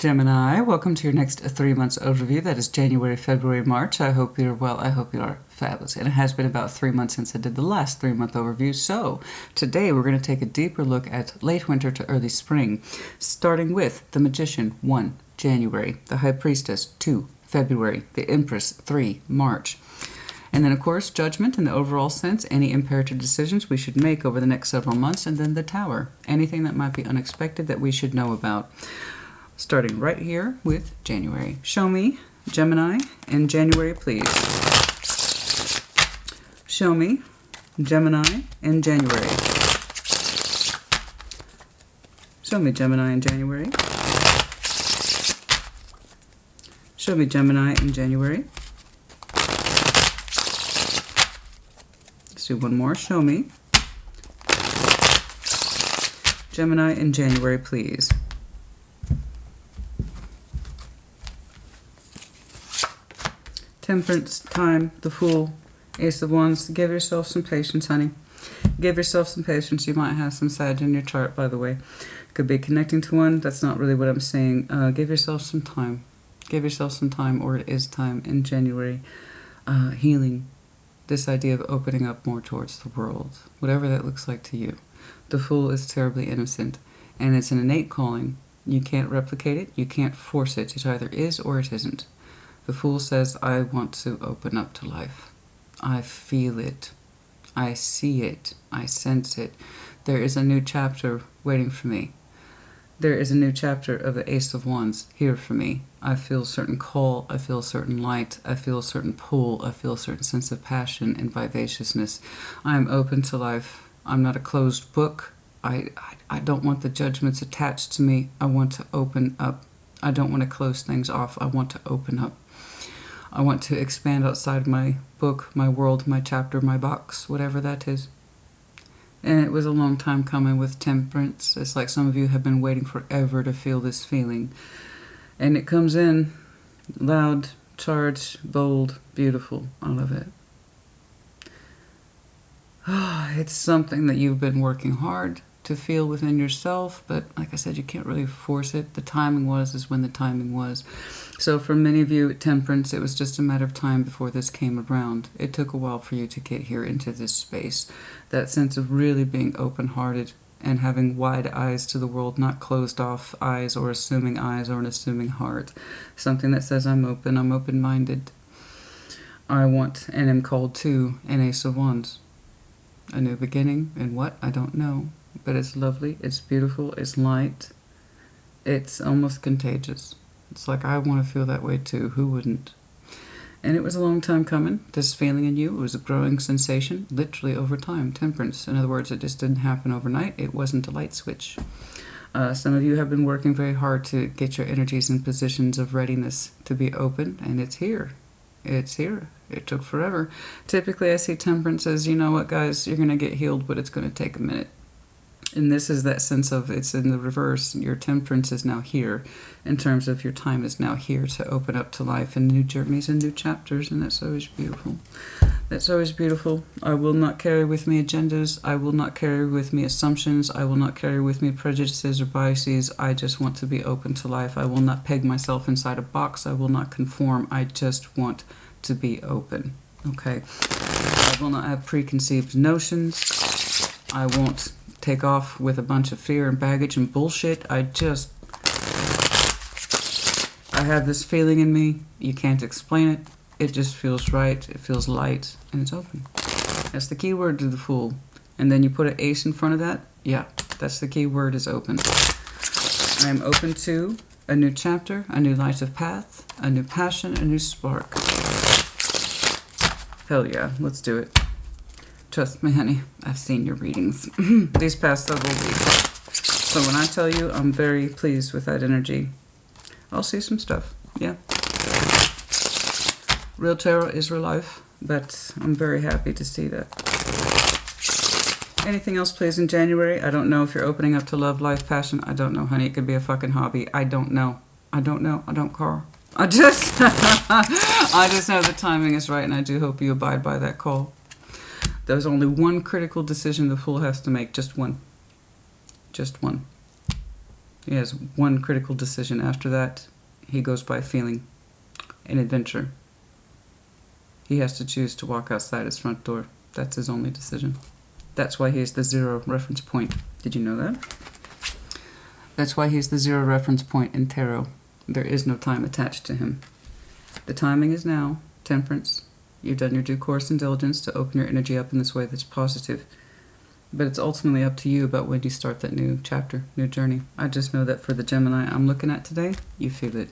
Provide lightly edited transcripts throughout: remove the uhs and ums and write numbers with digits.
Gemini, welcome to your next 3 months overview. That is January, February, March. I hope you're well. I hope you are fabulous. And it has been about 3 months since I did the last 3-month overview. So today we're going to take a deeper look at late winter to early spring, starting with the Magician, 1 January, the High Priestess, 2 February, the Empress, 3 March. And then, of course, Judgment in the overall sense, any imperative decisions we should make over the next several months, and then the Tower, anything that might be unexpected that we should know about. Starting right here with January. Show me, Gemini, in January, please. Show me, Gemini, in January. Show me, Gemini, in January. Show me, Gemini, in January. Let's do one more. Show me, Gemini, in January, please. Temperance, Time, the Fool, Ace of Wands. Give yourself some patience, honey. Give yourself some patience. You might have some Sag in your chart, by the way. Could be connecting to one. That's not really what I'm saying. Give yourself some time. Give yourself some time, or it is time in January. Healing. This idea of opening up more towards the world. Whatever that looks like to you. The Fool is terribly innocent. And it's an innate calling. You can't replicate it. You can't force it. It either is or it isn't. The Fool says, I want to open up to life. I feel it. I see it. I sense it. There is a new chapter waiting for me. There is a new chapter of the Ace of Wands here for me. I feel a certain call. I feel a certain light. I feel a certain pull. I feel a certain sense of passion and vivaciousness. I am open to life. I'm not a closed book. I don't want the judgments attached to me. I want to open up. I don't want to close things off. I want to open up. I want to expand outside my book, my world, my chapter, my box, whatever that is. And it was a long time coming with Temperance. It's like some of you have been waiting forever to feel this feeling. And it comes in loud, charged, bold, beautiful. I love it. It's something that you've been working hard to feel within yourself, but like I said, you can't really force it. The timing is when the timing was. So for many of you, Temperance, it was just a matter of time before this came around. It took a while for you to get here into this space. That sense of really being open-hearted and having wide eyes to the world, not closed off eyes or an assuming heart. Something that says, I'm open-minded. I want and am called to an Ace of Wands. A new beginning, and what? I don't know. But it's lovely, it's beautiful, it's light. It's almost contagious. It's like, I want to feel that way too. Who wouldn't? And it was a long time coming. This feeling in you, it was a growing sensation, literally over time. Temperance. In other words, it just didn't happen overnight. It wasn't a light switch. Some of you have been working very hard to get your energies in positions of readiness to be open, and it's here. It's here. It took forever. Typically, I see Temperance as, you know what, guys, you're going to get healed, but it's going to take a minute. And this is that sense of, it's in the reverse. Your Temperance is now here, in terms of your time is now here to open up to life and new journeys and new chapters, and that's always beautiful. That's always beautiful. I will not carry with me agendas. I will not carry with me assumptions. I will not carry with me prejudices or biases. I just want to be open to life. I will not peg myself inside a box. I will not conform. I just want to be open. Okay? I will not have preconceived notions. I won't take off with a bunch of fear and baggage and bullshit. I have this feeling in me. You can't explain it. It just feels right. It feels light. And it's open. That's the key word to the Fool. And then you put an ace in front of that. Yeah, that's the key word, is open. I am open to a new chapter, a new light of path, a new passion, a new spark. Hell yeah, let's do it. Trust me, honey, I've seen your readings these past several weeks. So when I tell you I'm very pleased with that energy, I'll see some stuff, yeah. Real tarot is real life, but I'm very happy to see that. Anything else, please, in January? I don't know if you're opening up to love, life, passion. I don't know, honey. It could be a fucking hobby. I don't know. I don't know. I don't care. I just know the timing is right, and I do hope you abide by that call. There's only one critical decision the Fool has to make. Just one. Just one. He has one critical decision. After that, he goes by feeling an adventure. He has to choose to walk outside his front door. That's his only decision. That's why he's the 0 reference point. Did you know that? That's why he's the 0 reference point in tarot. There is no time attached to him. The timing is now. Temperance. You've done your due course and diligence to open your energy up in this way that's positive. But it's ultimately up to you about when you start that new chapter, new journey. I just know that for the Gemini I'm looking at today, you feel it.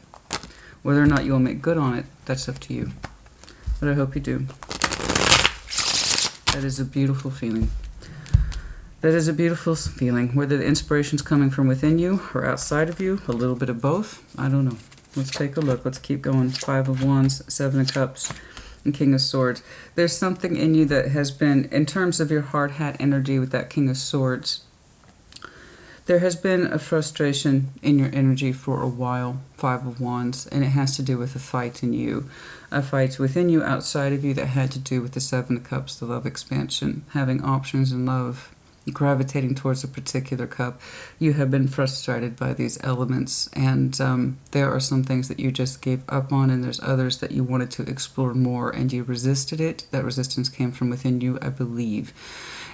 Whether or not you'll make good on it, that's up to you. But I hope you do. That is a beautiful feeling. That is a beautiful feeling. Whether the inspiration's coming from within you or outside of you, a little bit of both, I don't know. Let's take a look. Let's keep going. 5 of Wands, 7 of Cups, and King of Swords. There's something in you that has been, in terms of your hard hat energy with that King of Swords, there has been a frustration in your energy for a while, 5 of Wands, and it has to do with a fight in you. A fight within you, outside of you, that had to do with the 7 of Cups, the love expansion, having options in love, gravitating towards a particular cup. You have been frustrated by these elements, and there are some things that you just gave up on, and there's others that you wanted to explore more, and you resisted it. That resistance came from within you, I believe.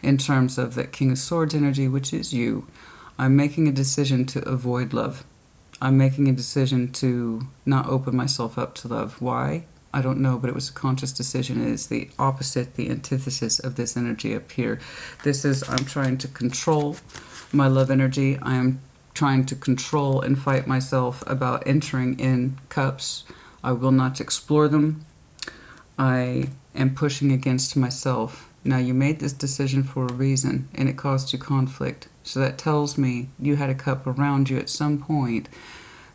In terms of that King of Swords energy, which is you, I'm making a decision to avoid love. I'm making a decision to not open myself up to love. Why? I don't know, but it was a conscious decision. It is the opposite, the antithesis of this energy up here. This is, I'm trying to control my love energy. I am trying to control and fight myself about entering in cups. I will not explore them. I am pushing against myself. Now, you made this decision for a reason, and it caused you conflict. So that tells me you had a cup around you at some point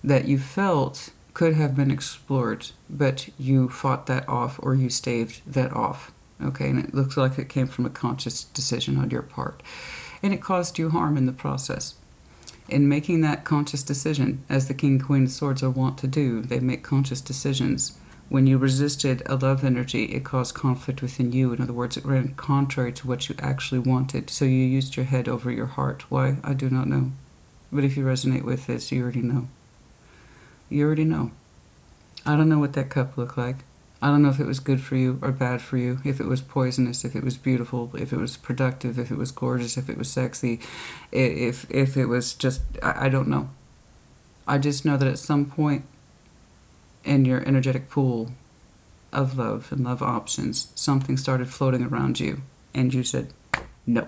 that you felt could have been explored, but you fought that off, or you staved that off. Okay, and it looks like it came from a conscious decision on your part. And it caused you harm in the process. In making that conscious decision, as the King and Queen of Swords are wont to do, they make conscious decisions. When you resisted a love energy, it caused conflict within you. In other words, it ran contrary to what you actually wanted. So you used your head over your heart. Why? I do not know. But if you resonate with this, you already know. You already know. I don't know what that cup looked like. I don't know if it was good for you or bad for you, if it was poisonous, if it was beautiful, if it was productive, if it was gorgeous, if it was sexy, if it was just, I don't know. I just know that at some point in your energetic pool of love and love options, something started floating around you, and you said no.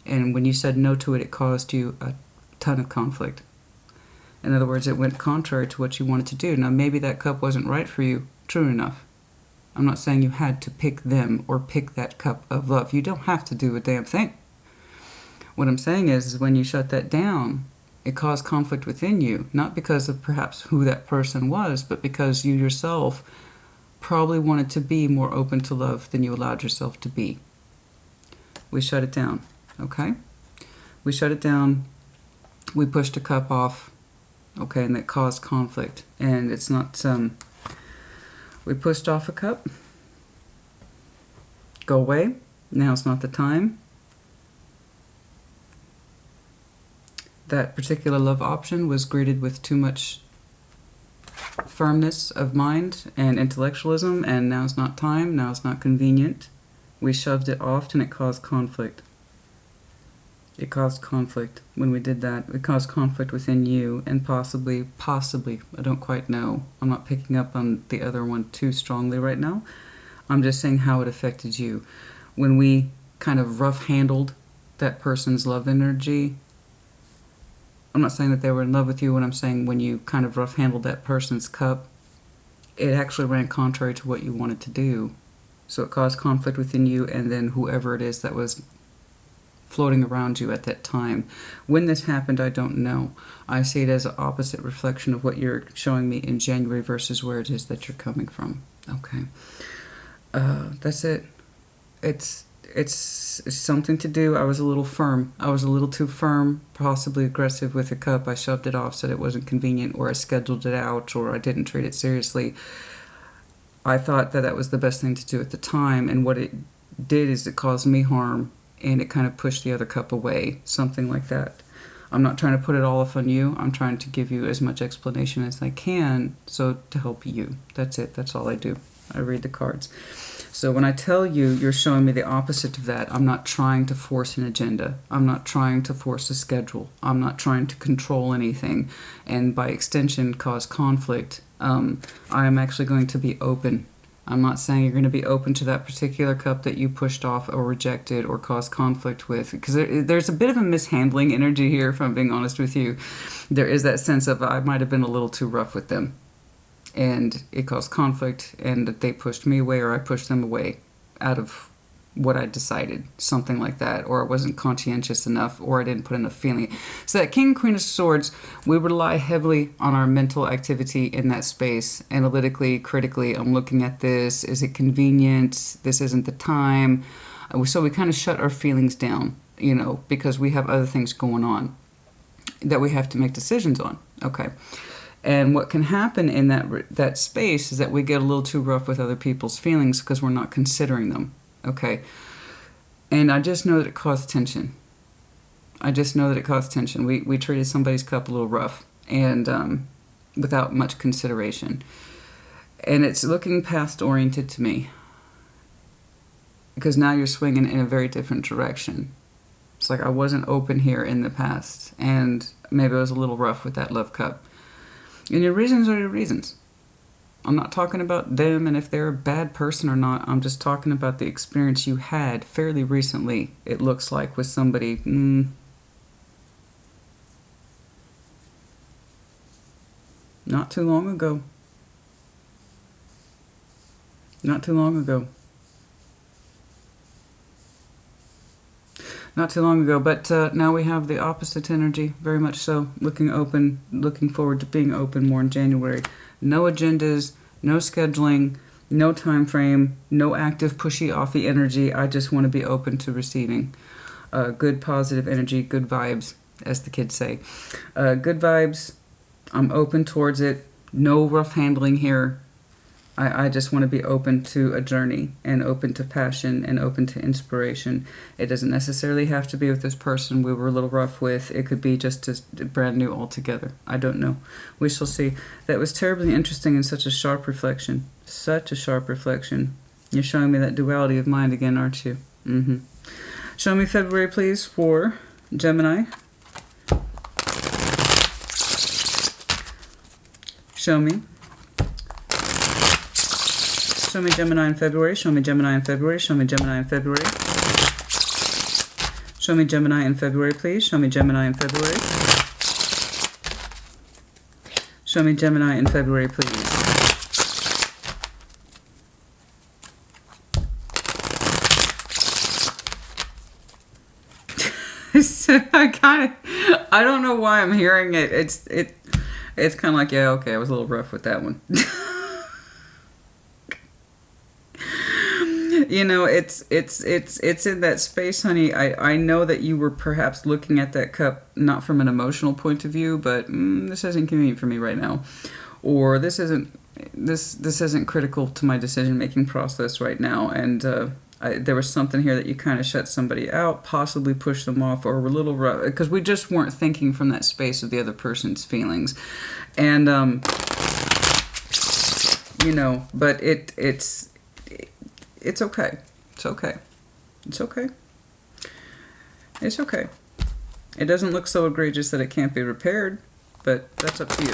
And when you said no to it, it caused you a ton of conflict. In other words, it went contrary to what you wanted to do. Now, maybe that cup wasn't right for you. True enough. I'm not saying you had to pick them or pick that cup of love. You don't have to do a damn thing. What I'm saying is when you shut that down, it caused conflict within you, not because of perhaps who that person was, but because you yourself probably wanted to be more open to love than you allowed yourself to be. We shut it down, okay? We shut it down. We pushed a cup off. Okay, and that caused conflict. And it's not, we pushed off a cup. Go away. Now's not the time. That particular love option was greeted with too much firmness of mind and intellectualism, and now's not time, now's not convenient. We shoved it off, and it caused conflict. It caused conflict when we did that. It caused conflict within you, and possibly, I don't quite know. I'm not picking up on the other one too strongly right now. I'm just saying how it affected you. When we kind of rough-handled that person's love energy, I'm not saying that they were in love with you. When I'm saying when you kind of rough-handled that person's cup, it actually ran contrary to what you wanted to do. So it caused conflict within you, and then whoever it is that was floating around you at that time. When this happened, I don't know. I see it as an opposite reflection of what you're showing me in January versus where it is that you're coming from. Okay. That's it. It's something to do. I was a little firm. I was a little too firm, possibly aggressive with the cup. I shoved it off, said it wasn't convenient, or I scheduled it out, or I didn't treat it seriously. I thought that that was the best thing to do at the time, and what it did is it caused me harm, and it kind of pushed the other cup away, something like that. I'm not trying to put it all off on you. I'm trying to give you as much explanation as I can, so to help you. That's it. That's all I do. I read the cards. So when I tell you, you're showing me the opposite of that. I'm not trying to force an agenda. I'm not trying to force a schedule. I'm not trying to control anything, and by extension cause conflict. I am actually going to be open. I'm not saying you're going to be open to that particular cup that you pushed off or rejected or caused conflict with, because there's a bit of a mishandling energy here, if I'm being honest with you. There is that sense of I might have been a little too rough with them, and it caused conflict, and that they pushed me away or I pushed them away out of what I decided, something like that, or I wasn't conscientious enough, or I didn't put enough feeling. So that King, Queen of Swords, we rely heavily on our mental activity in that space, analytically, critically. I'm looking at this. Is it convenient? This isn't the time. So we kind of shut our feelings down, you know, because we have other things going on that we have to make decisions on. Okay. And what can happen in that space is that we get a little too rough with other people's feelings because we're not considering them. Okay, and I just know that it caused tension. I just know that it caused tension. We treated somebody's cup a little rough and without much consideration. And it's looking past oriented to me, because now you're swinging in a very different direction. It's like I wasn't open here in the past, and maybe I was a little rough with that love cup. And your reasons are your reasons. I'm not talking about them and if they're a bad person or not. I'm just talking about the experience you had fairly recently, it looks like, with somebody. Not too long ago. Not too long ago. Not too long ago, but now we have the opposite energy, very much so. Looking open, looking forward to being open more in January. No agendas, no scheduling, no time frame, no active pushy offy energy. I just want to be open to receiving good positive energy, good vibes, as the kids say. Good vibes. I'm open towards it. No rough handling here. I just want to be open to a journey and open to passion and open to inspiration. It doesn't necessarily have to be with this person we were a little rough with. It could be just brand new altogether. I don't know. We shall see. That was terribly interesting and such a sharp reflection. Such a sharp reflection. You're showing me that duality of mind again, aren't you? Mm-hmm. Show me February, please, for Gemini. Show me. Show me Gemini in February. Show me Gemini in February. Show me Gemini in February. Show me Gemini in February, please. Show me Gemini in February. Show me Gemini in February, please. I don't know why I'm hearing it. It's kind of like, yeah, okay, I was a little rough with that one. You know, it's in that space, honey. I know that you were perhaps looking at that cup not from an emotional point of view, but this isn't convenient for me right now, or this isn't critical to my decision making process right now, and there was something here that you kind of shut somebody out, possibly pushed them off, or were a little rough because we just weren't thinking from that space of the other person's feelings, and you know, but it's okay. It's okay. It's okay. It's okay. It doesn't look so egregious that it can't be repaired, but that's up to you.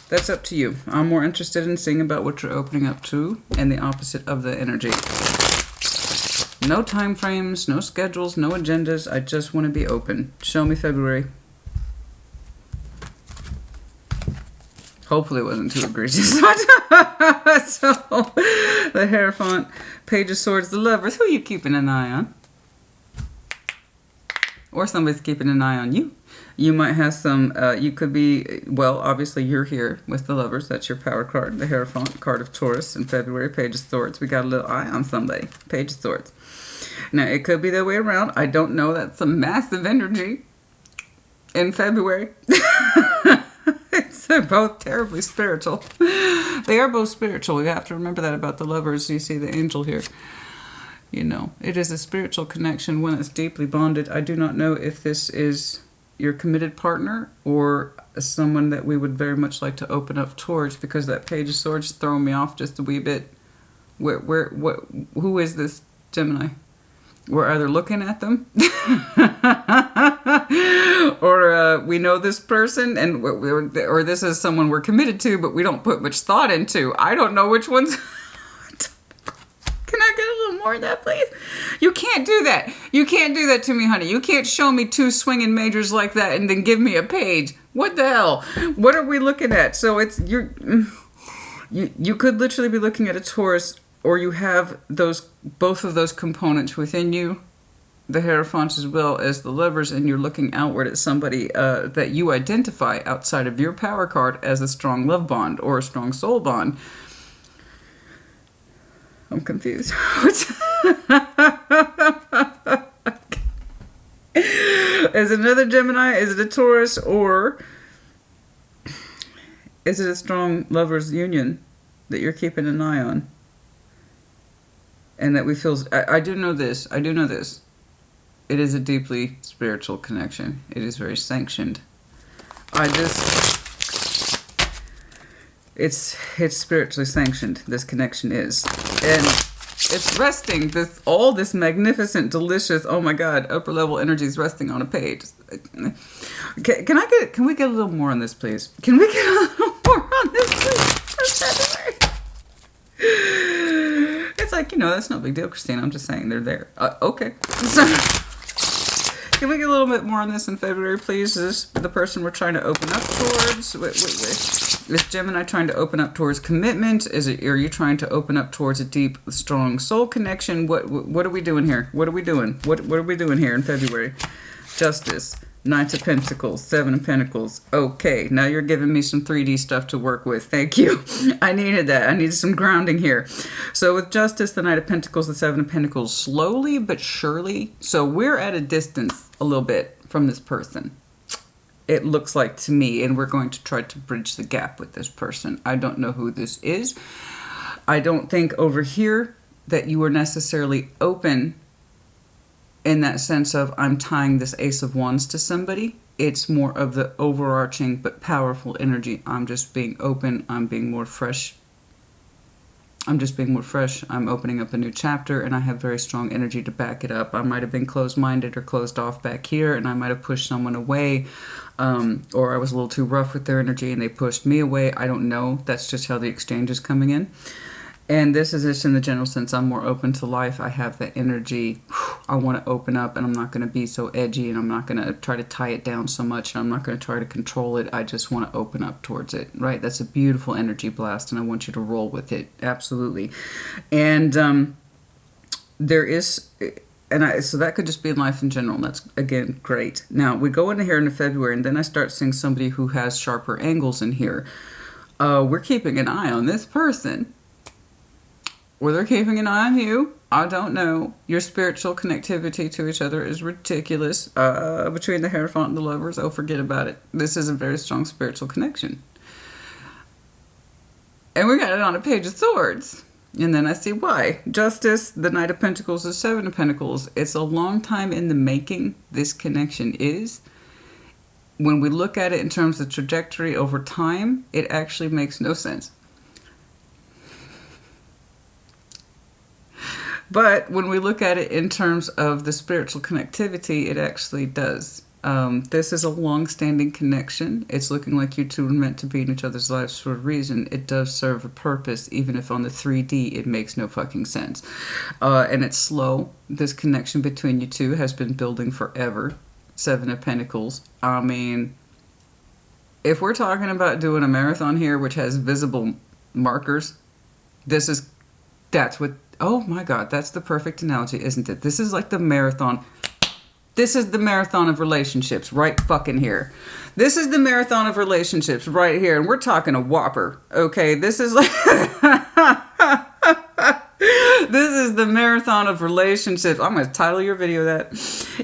That's up to you. I'm more interested in seeing about what you're opening up to and the opposite of the energy. No time frames, no schedules, no agendas. I just want to be open. Show me February. Hopefully it wasn't too egregious. So, the Hierophant, Page of Swords, the Lovers. Who are you keeping an eye on? Or somebody's keeping an eye on you. You might have some, you could be, well, obviously you're here with the Lovers. That's your power card. The Hierophant, card of Taurus in February, Page of Swords. We got a little eye on somebody. Page of Swords. Now, it could be the other way around. I don't know. That's some massive energy in February. They're both terribly spiritual. They are both spiritual. You have to remember that about the Lovers. You see the angel here. You know, it is a spiritual connection, one that's deeply bonded. I do not know if this is your committed partner or someone that we would very much like to open up towards, because that Page of Swords is throwing me off just a wee bit. Who is this Gemini? We're either looking at them or we know this person, and or this is someone we're committed to, but we don't put much thought into. I don't know which one's... Can I get a little more of that, please? You can't do that. You can't do that to me, honey. You can't show me two swinging majors like that and then give me a page. What the hell? What are we looking at? So it's... You could literally be looking at a Taurus, or you have both of those components within you, the Hierophant as well as the Lovers, and you're looking outward at somebody that you identify outside of your power card as a strong love bond or a strong soul bond. I'm confused. Is it another Gemini? Is it a Taurus? Or is it a strong lovers union that you're keeping an eye on? And that we feel... I do know this. I do know this. It is a deeply spiritual connection. It is very sanctioned. It's spiritually sanctioned. This connection is. And it's resting. All this magnificent, delicious, oh my God, upper level energy is resting on a page. Can we get a little more on this, please? Can we get a little more on this, please? It's like, that's no big deal, Christina. I'm just saying they're there. Okay. So, can we get a little bit more on this in February, please? Is this the person we're trying to open up towards? Is Gemini trying to open up towards commitment? Are you trying to open up towards a deep, strong soul connection? What are we doing here? What are we doing? What are we doing here in February? Justice. Knight of Pentacles, Seven of Pentacles. Okay, now you're giving me some 3D stuff to work with. Thank you. I needed that. I needed some grounding here. So with Justice, the Knight of Pentacles, the Seven of Pentacles, slowly but surely. So we're at a distance a little bit from this person. It looks like to me, and we're going to try to bridge the gap with this person. I don't know who this is. I don't think over here that you are necessarily open in that sense of I'm tying this Ace of Wands to somebody. It's more of the overarching but powerful energy. I'm just being open. I'm being more fresh. I'm just being more fresh. I'm opening up a new chapter, and I have very strong energy to back it up. I might have been closed-minded or closed off back here, and I might have pushed someone away, or I was a little too rough with their energy and they pushed me away. I don't know. That's just how the exchange is coming in. And this is just in the general sense. I'm more open to life. I have the energy. I want to open up, and I'm not going to be so edgy, and I'm not going to try to tie it down so much, and I'm not going to try to control it. I just want to open up towards it, right? That's a beautiful energy blast, and I want you to roll with it. Absolutely. And there is... so that could just be in life in general. That's, again, great. Now, we go into here into February, and then I start seeing somebody who has sharper angles in here. We're keeping an eye on this person. Or they're keeping an eye on you. I don't know. Your spiritual connectivity to each other is ridiculous. Between the Hierophant and the Lovers, oh, forget about it. This is a very strong spiritual connection. And we got it on a Page of Swords. And then I see why. Justice, the Knight of Pentacles, the Seven of Pentacles. It's a long time in the making, this connection is. When we look at it in terms of trajectory over time, it actually makes no sense. But when we look at it in terms of the spiritual connectivity, it actually does. This is a long-standing connection. It's looking like you two are meant to be in each other's lives for a reason. It does serve a purpose, even if on the 3D it makes no fucking sense. And it's slow. This connection between you two has been building forever. Seven of Pentacles. I mean, if we're talking about doing a marathon here, which has visible markers, that's what... Oh my God, that's the perfect analogy, isn't it? This is like the marathon. This is the marathon of relationships right fucking here. This is the marathon of relationships right here. And we're talking a whopper, okay? This is like... This is the marathon of relationships. I'm going to title your video that.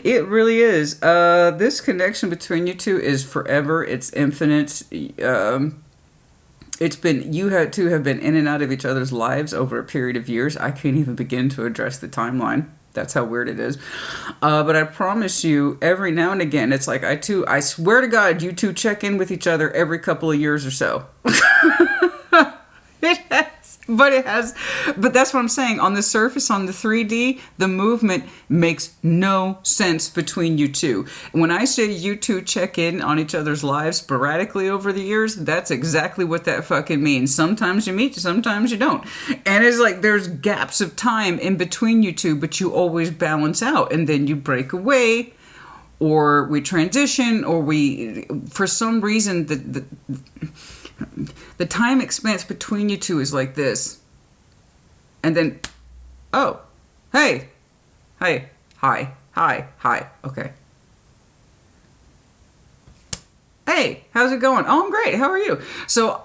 It really is. This connection between you two is forever. It's infinite. It's been, you two have been in and out of each other's lives over a period of years. I can't even begin to address the timeline. That's how weird it is. But I promise you, every now and again, it's like I swear to God, you two check in with each other every couple of years or so. It has, but that's what I'm saying. On the surface, on the 3D, the movement makes no sense between you two. When I say you two check in on each other's lives sporadically over the years, that's exactly what that fucking means. Sometimes you meet, sometimes you don't. And it's like there's gaps of time in between you two, but you always balance out. And then you break away, or we transition, or we, for some reason, the time expanse between you two is like this. And then, oh, hey, hi, okay. Hey, how's it going? Oh, I'm great. How are you? So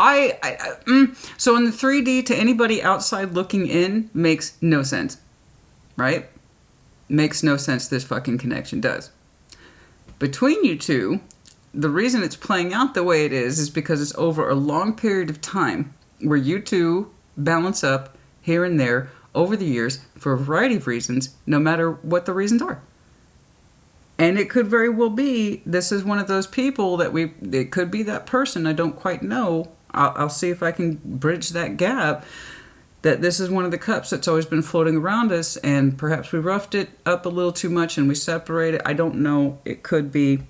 so in the 3D, to anybody outside looking in, makes no sense, right? Makes no sense. This fucking connection does. Between you two, the reason it's playing out the way it is because it's over a long period of time where you two balance up here and there over the years for a variety of reasons, no matter what the reasons are. And it could very well be this is one of those people that it could be that person. I don't quite know. I'll see if I can bridge that gap. That this is one of the cups that's always been floating around us, and perhaps we roughed it up a little too much and we separated. I don't know. It could be.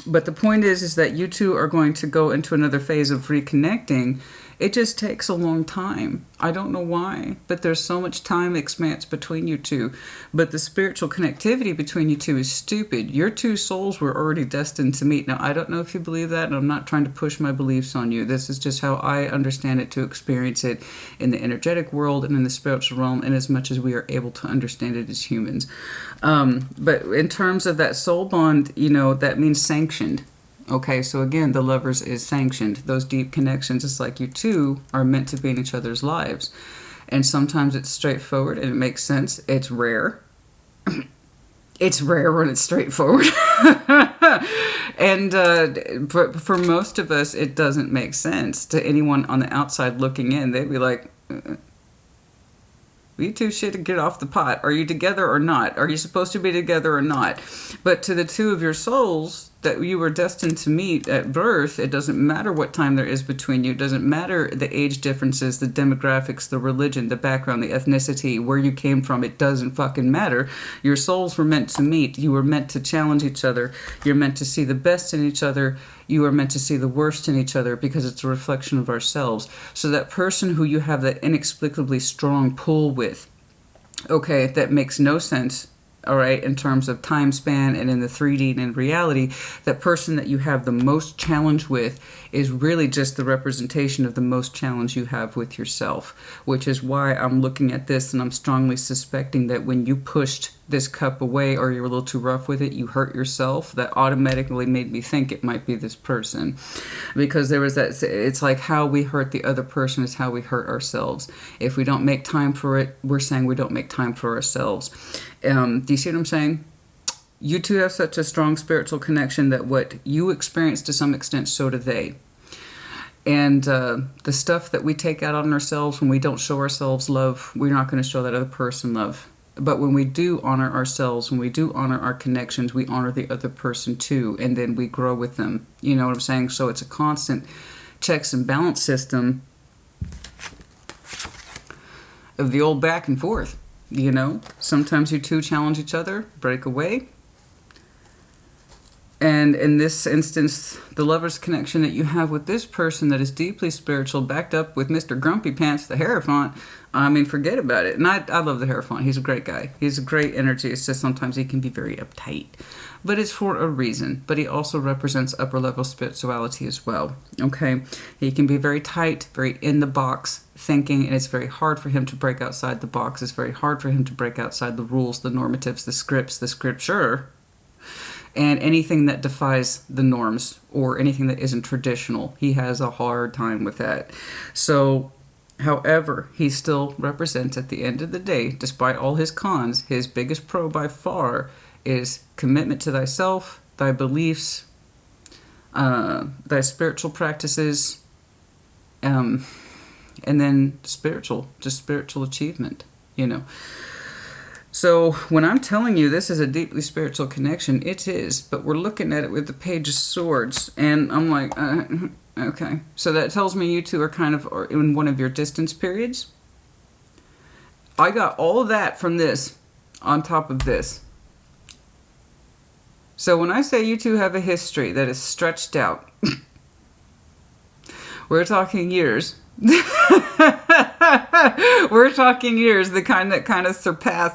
But the point is that you two are going to go into another phase of reconnecting. It just takes a long time. I don't know why, but there's so much time expanse between you two. But the spiritual connectivity between you two is stupid. Your two souls were already destined to meet. Now, I don't know if you believe that, and I'm not trying to push my beliefs on you. This is just how I understand it, to experience it in the energetic world and in the spiritual realm, and as much as we are able to understand it as humans. But in terms of that soul bond, that means sanctioned. Okay, so again, the lovers is sanctioned. Those deep connections, it's like you two are meant to be in each other's lives. And sometimes it's straightforward and it makes sense. It's rare. It's rare when it's straightforward. And for most of us, it doesn't make sense. To anyone on the outside looking in, they'd be like, you two should get off the pot. Are you together or not? Are you supposed to be together or not? But to the two of your souls that you were destined to meet at birth, it doesn't matter what time there is between you. It doesn't matter the age differences, the demographics, the religion, the background, the ethnicity, where you came from. It doesn't fucking matter. Your souls were meant to meet. You were meant to challenge each other. You're meant to see the best in each other. You are meant to see the worst in each other because it's a reflection of ourselves. So that person who you have that inexplicably strong pull with, okay, that makes no sense, all right, in terms of time span and in the 3D and in reality, that person that you have the most challenge with is really just the representation of the most challenge you have with yourself, which is why I'm looking at this and I'm strongly suspecting that when you pushed this cup away or you're a little too rough with it, you hurt yourself. That automatically made me think it might be this person, because there was that, it's like how we hurt the other person is how we hurt ourselves. If we don't make time for it, we're saying we don't make time for ourselves. Do you see what I'm saying? You two have such a strong spiritual connection that what you experience to some extent, so do they. And the stuff that we take out on ourselves when we don't show ourselves love, we're not going to show that other person love. But when we do honor ourselves, when we do honor our connections, we honor the other person too, and then we grow with them. You know what I'm saying? So it's a constant checks and balance system of the old back and forth. Sometimes you two challenge each other, break away. And in this instance, the lover's connection that you have with this person that is deeply spiritual, backed up with Mr. Grumpy Pants, the Hierophant, I mean, forget about it. And I love the Hierophant. He's a great guy. He's a great energy. It's just sometimes he can be very uptight. But it's for a reason. But he also represents upper level spirituality as well. Okay? He can be very tight, very in the box thinking, and it's very hard for him to break outside the box. It's very hard for him to break outside the rules, the normatives, the scripts, the scripture, and anything that defies the norms or anything that isn't traditional. He has a hard time with that. So, however, he still represents at the end of the day, despite all his cons, his biggest pro by far is commitment to thyself, thy beliefs, thy spiritual practices, and then spiritual achievement, So when I'm telling you this is a deeply spiritual connection, it is, but we're looking at it with the Page of Swords, and I'm like, okay. So that tells me you two are kind of in one of your distance periods. I got all of that from this on top of this. So when I say you two have a history that is stretched out, we're talking years. We're talking years, the kind that kind of surpass,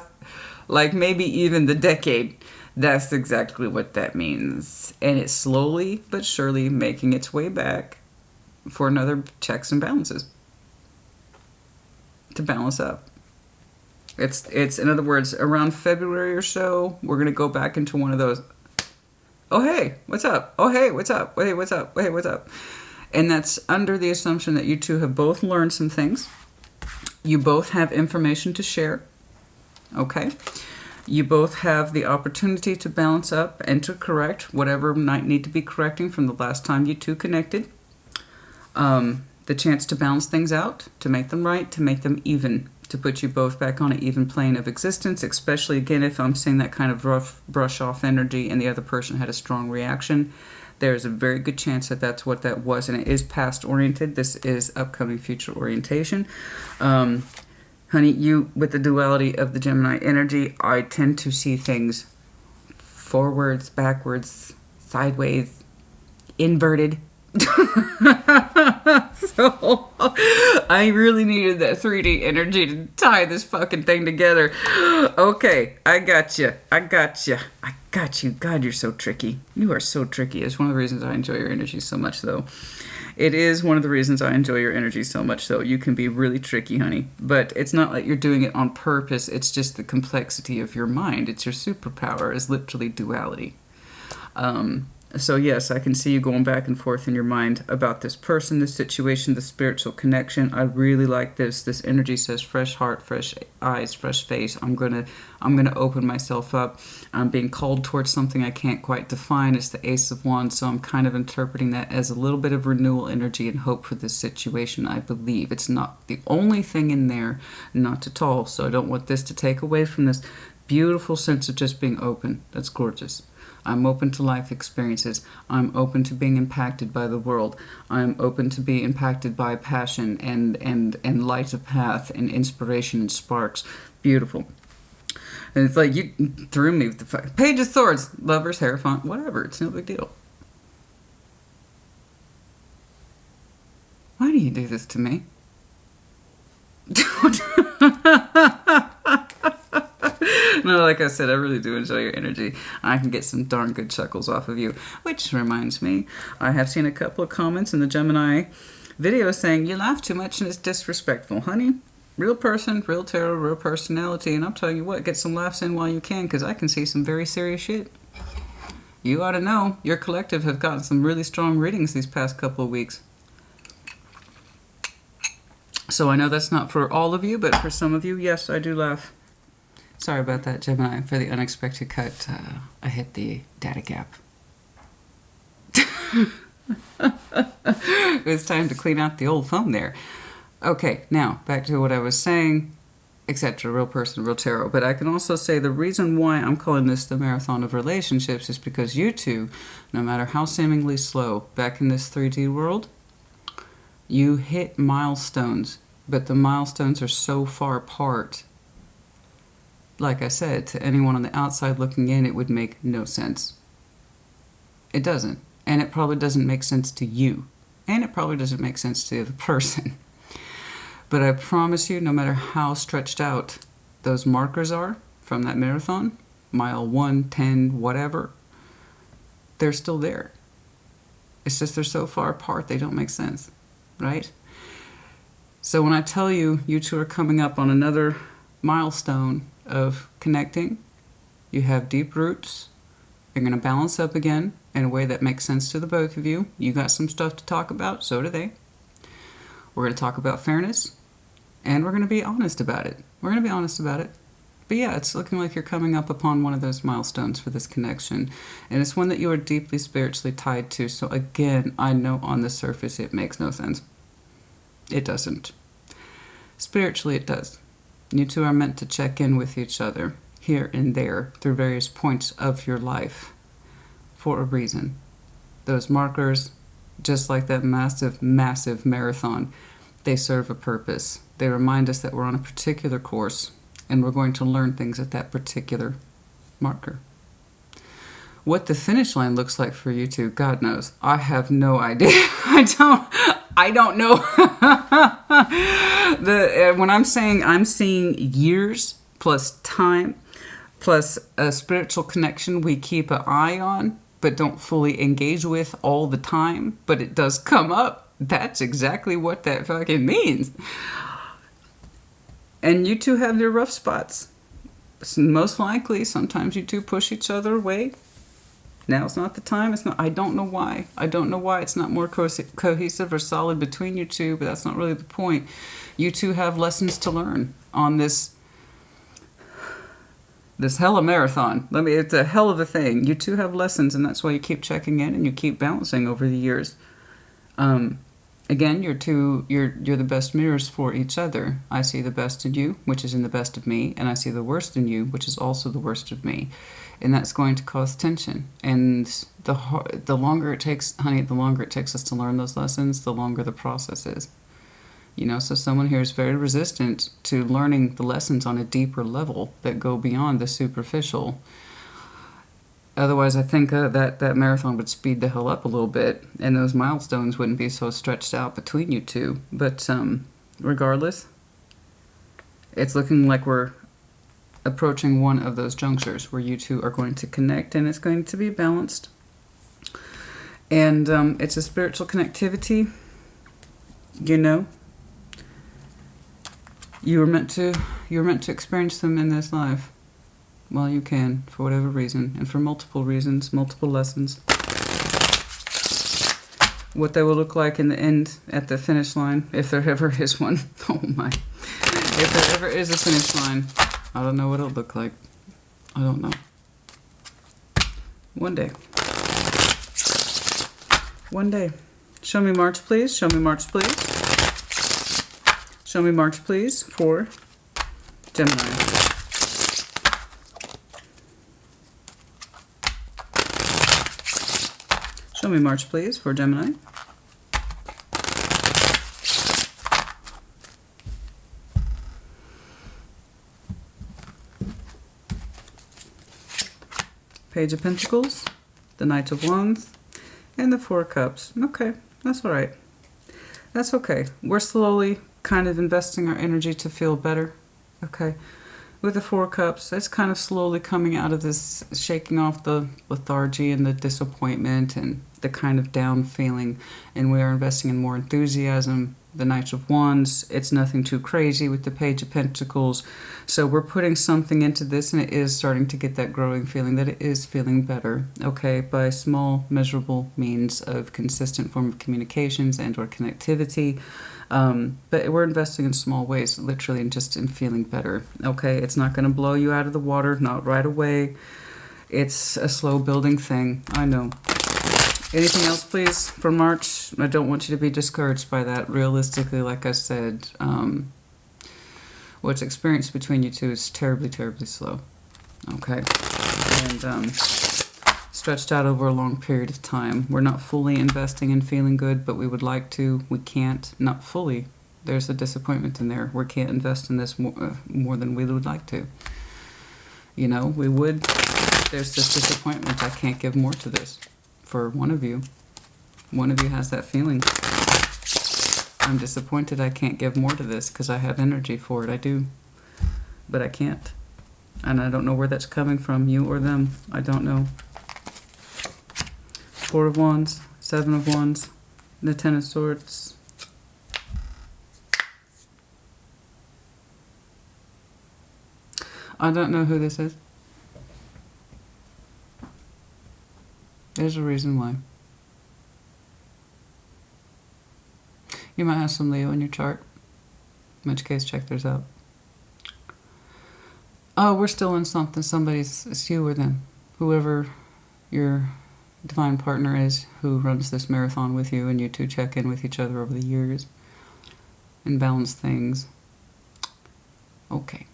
like maybe even the decade. That's exactly what that means. And it's slowly but surely making its way back for another checks and balances. To balance up. It's in other words, around February or so, we're going to go back into one of those, oh, hey, what's up? Oh, hey, what's up? Hey, what's up? Hey, what's up? And that's under the assumption that you two have both learned some things. You both have information to share. Okay? You both have the opportunity to balance up and to correct whatever might need to be correcting from the last time you two connected. The chance to balance things out, to make them right, to make them even, to put you both back on an even plane of existence, especially, again, if I'm seeing that kind of rough brush-off energy and the other person had a strong reaction. There's a very good chance that that's what that was, and it is past-oriented. This is upcoming future orientation. Honey, you, with the duality of the Gemini energy, I tend to see things forwards, backwards, sideways, inverted. So I really needed that 3D energy to tie this fucking thing together. Okay, I got you. I got you. I got you. God, you're so tricky. You are so tricky. It's one of the reasons I enjoy your energy so much, though. It is one of the reasons I enjoy your energy so much, though. You can be really tricky, honey. But it's not like you're doing it on purpose. It's just the complexity of your mind. It's your superpower is literally duality. So yes, I can see you going back and forth in your mind about this person, this situation, the spiritual connection. I really like this. This energy says fresh heart, fresh eyes, fresh face. I'm gonna open myself up. I'm being called towards something I can't quite define. It's the Ace of Wands, so I'm kind of interpreting that as a little bit of renewal energy and hope for this situation. I believe it's not the only thing in there, not at all. So I don't want this to take away from this beautiful sense of just being open. That's gorgeous. I'm open to life experiences. I'm open to being impacted by the world. I'm open to be impacted by passion and light of path and inspiration and sparks. Beautiful. And it's like you threw me with the Page of Swords, Lovers, Hierophant, whatever. It's no big deal. Why do you do this to me? No, like I said, I really do enjoy your energy. I can get some darn good chuckles off of you. Which reminds me, I have seen a couple of comments in the Gemini video saying, you laugh too much and it's disrespectful. Honey, real person, real tarot, real personality. And I'll tell you what, get some laughs in while you can, because I can see some very serious shit. You ought to know, your collective have gotten some really strong readings these past couple of weeks. So I know that's not for all of you, but for some of you, yes, I do laugh. Sorry about that, Gemini, for the unexpected cut. I hit the data gap. It was time to clean out the old phone there. Okay, now, back to what I was saying, etc. Real person, real tarot. But I can also say the reason why I'm calling this the marathon of relationships is because you two, no matter how seemingly slow, back in this 3D world, you hit milestones. But the milestones are so far apart. Like I said, to anyone on the outside looking in, it would make no sense. It doesn't. And it probably doesn't make sense to you. And it probably doesn't make sense to the other person. But I promise you, no matter how stretched out those markers are from that marathon, mile 1, 10, whatever, they're still there. It's just they're so far apart, they don't make sense. Right? So when I tell you, you two are coming up on another milestone of connecting, you have deep roots, you're going to balance up again in a way that makes sense to the both of you. You got some stuff to talk about, so do they. We're going to talk about fairness, and we're going to be honest about it. We're going to be honest about it. But yeah, it's looking like you're coming up upon one of those milestones for this connection, and it's one that you are deeply spiritually tied to. So again, I know on the surface it makes no sense. It doesn't. Spiritually it does. You two are meant to check in with each other. here and there through various points of your life for a reason. Those markers, just like that massive, massive marathon, they serve a purpose. They remind us that we're on a particular course and we're going to learn things at that particular marker. What the finish line looks like for you two, God knows. I have no idea. I don't know. When I'm seeing years plus time plus a spiritual connection we keep an eye on but don't fully engage with all the time, but it does come up. That's exactly what that fucking means. And you two have your rough spots. Most likely, sometimes you two push each other away. Now's not the time. It's not. I don't know why. I don't know why it's not more cohesive or solid between you two, but that's not really the point. You two have lessons to learn on this hella marathon. It's a hell of a thing. You two have lessons, and that's why you keep checking in and you keep balancing over the years. Again, you're the best mirrors for each other. I see the best in you, which is in the best of me, and I see the worst in you, which is also the worst of me. And that's going to cause tension. And the longer it takes, honey, the longer it takes us to learn those lessons, the longer the process is. You know, so someone here is very resistant to learning the lessons on a deeper level that go beyond the superficial. Otherwise, I think that marathon would speed the hell up a little bit, and those milestones wouldn't be so stretched out between you two. But regardless, it's looking like we're approaching one of those junctures where you two are going to connect, and it's going to be balanced. And it's a spiritual connectivity. You know, you were meant to experience them in this life. Well, you can, for whatever reason, and for multiple reasons, multiple lessons. What they will look like in the end, at the finish line, if there ever is one. Oh my. If there ever is a finish line, I don't know what it'll look like. I don't know. One day. One day. Show me March, please. Show me March, please. Show me March, please, for Gemini. Show me March, please, for Gemini. Page of Pentacles, the Knight of Wands, and the Four of Cups. Okay, that's all right. That's okay. We're slowly kind of investing our energy to feel better. Okay. With the Four of Cups, it's kind of slowly coming out of this, shaking off the lethargy and the disappointment and the kind of down feeling, and we are investing in more enthusiasm. The Knight of Wands, it's nothing too crazy with the Page of Pentacles. So we're putting something into this, and it is starting to get that growing feeling that it is feeling better, okay, by small, measurable means of consistent form of communications and or connectivity. But we're investing in small ways, literally, and just in feeling better, okay? It's not going to blow you out of the water, not right away. It's a slow building thing, I know. Anything else, please, for March? I don't want you to be discouraged by that. Realistically, like I said, what's experienced between you two is terribly, terribly slow, okay? And stretched out over a long period of time. We're not fully investing in feeling good, but we would like to. We can't, not fully. There's a disappointment in there. We can't invest in this more than we would like to. You know, we would. There's this disappointment. I can't give more to this. For one of you. One of you has that feeling. I'm disappointed I can't give more to this because I have energy for it. I do. But I can't. And I don't know where that's coming from, you or them. I don't know. Four of Wands, Seven of Wands, the Ten of Swords. I don't know who this is. There's a reason why. You might have some Leo in your chart. In which case, check theirs out. Oh, we're still in something. It's you or them. Whoever your divine partner is who runs this marathon with you, and you two check in with each other over the years and balance things. Okay.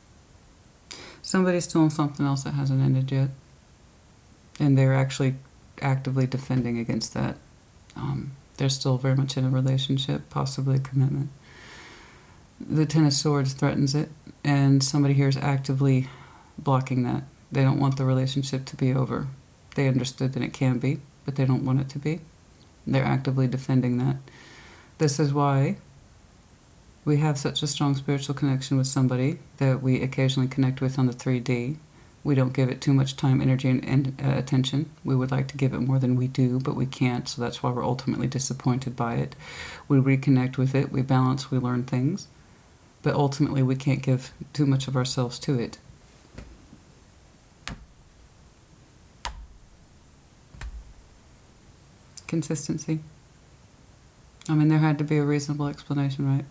Somebody's still in something else that hasn't ended yet. And they're actually actively defending against that. They're still very much in a relationship, possibly a commitment. The Ten of Swords threatens it, and somebody here is actively blocking that. They don't want the relationship to be over. They understood that it can be, but they don't want it to be. They're actively defending that. This is why we have such a strong spiritual connection with somebody that we occasionally connect with on the 3D. We don't give it too much time, energy, and attention. We would like to give it more than we do, but we can't, so that's why we're ultimately disappointed by it. We reconnect with it, we balance, we learn things, but ultimately we can't give too much of ourselves to it. Consistency. I mean, there had to be a reasonable explanation, right?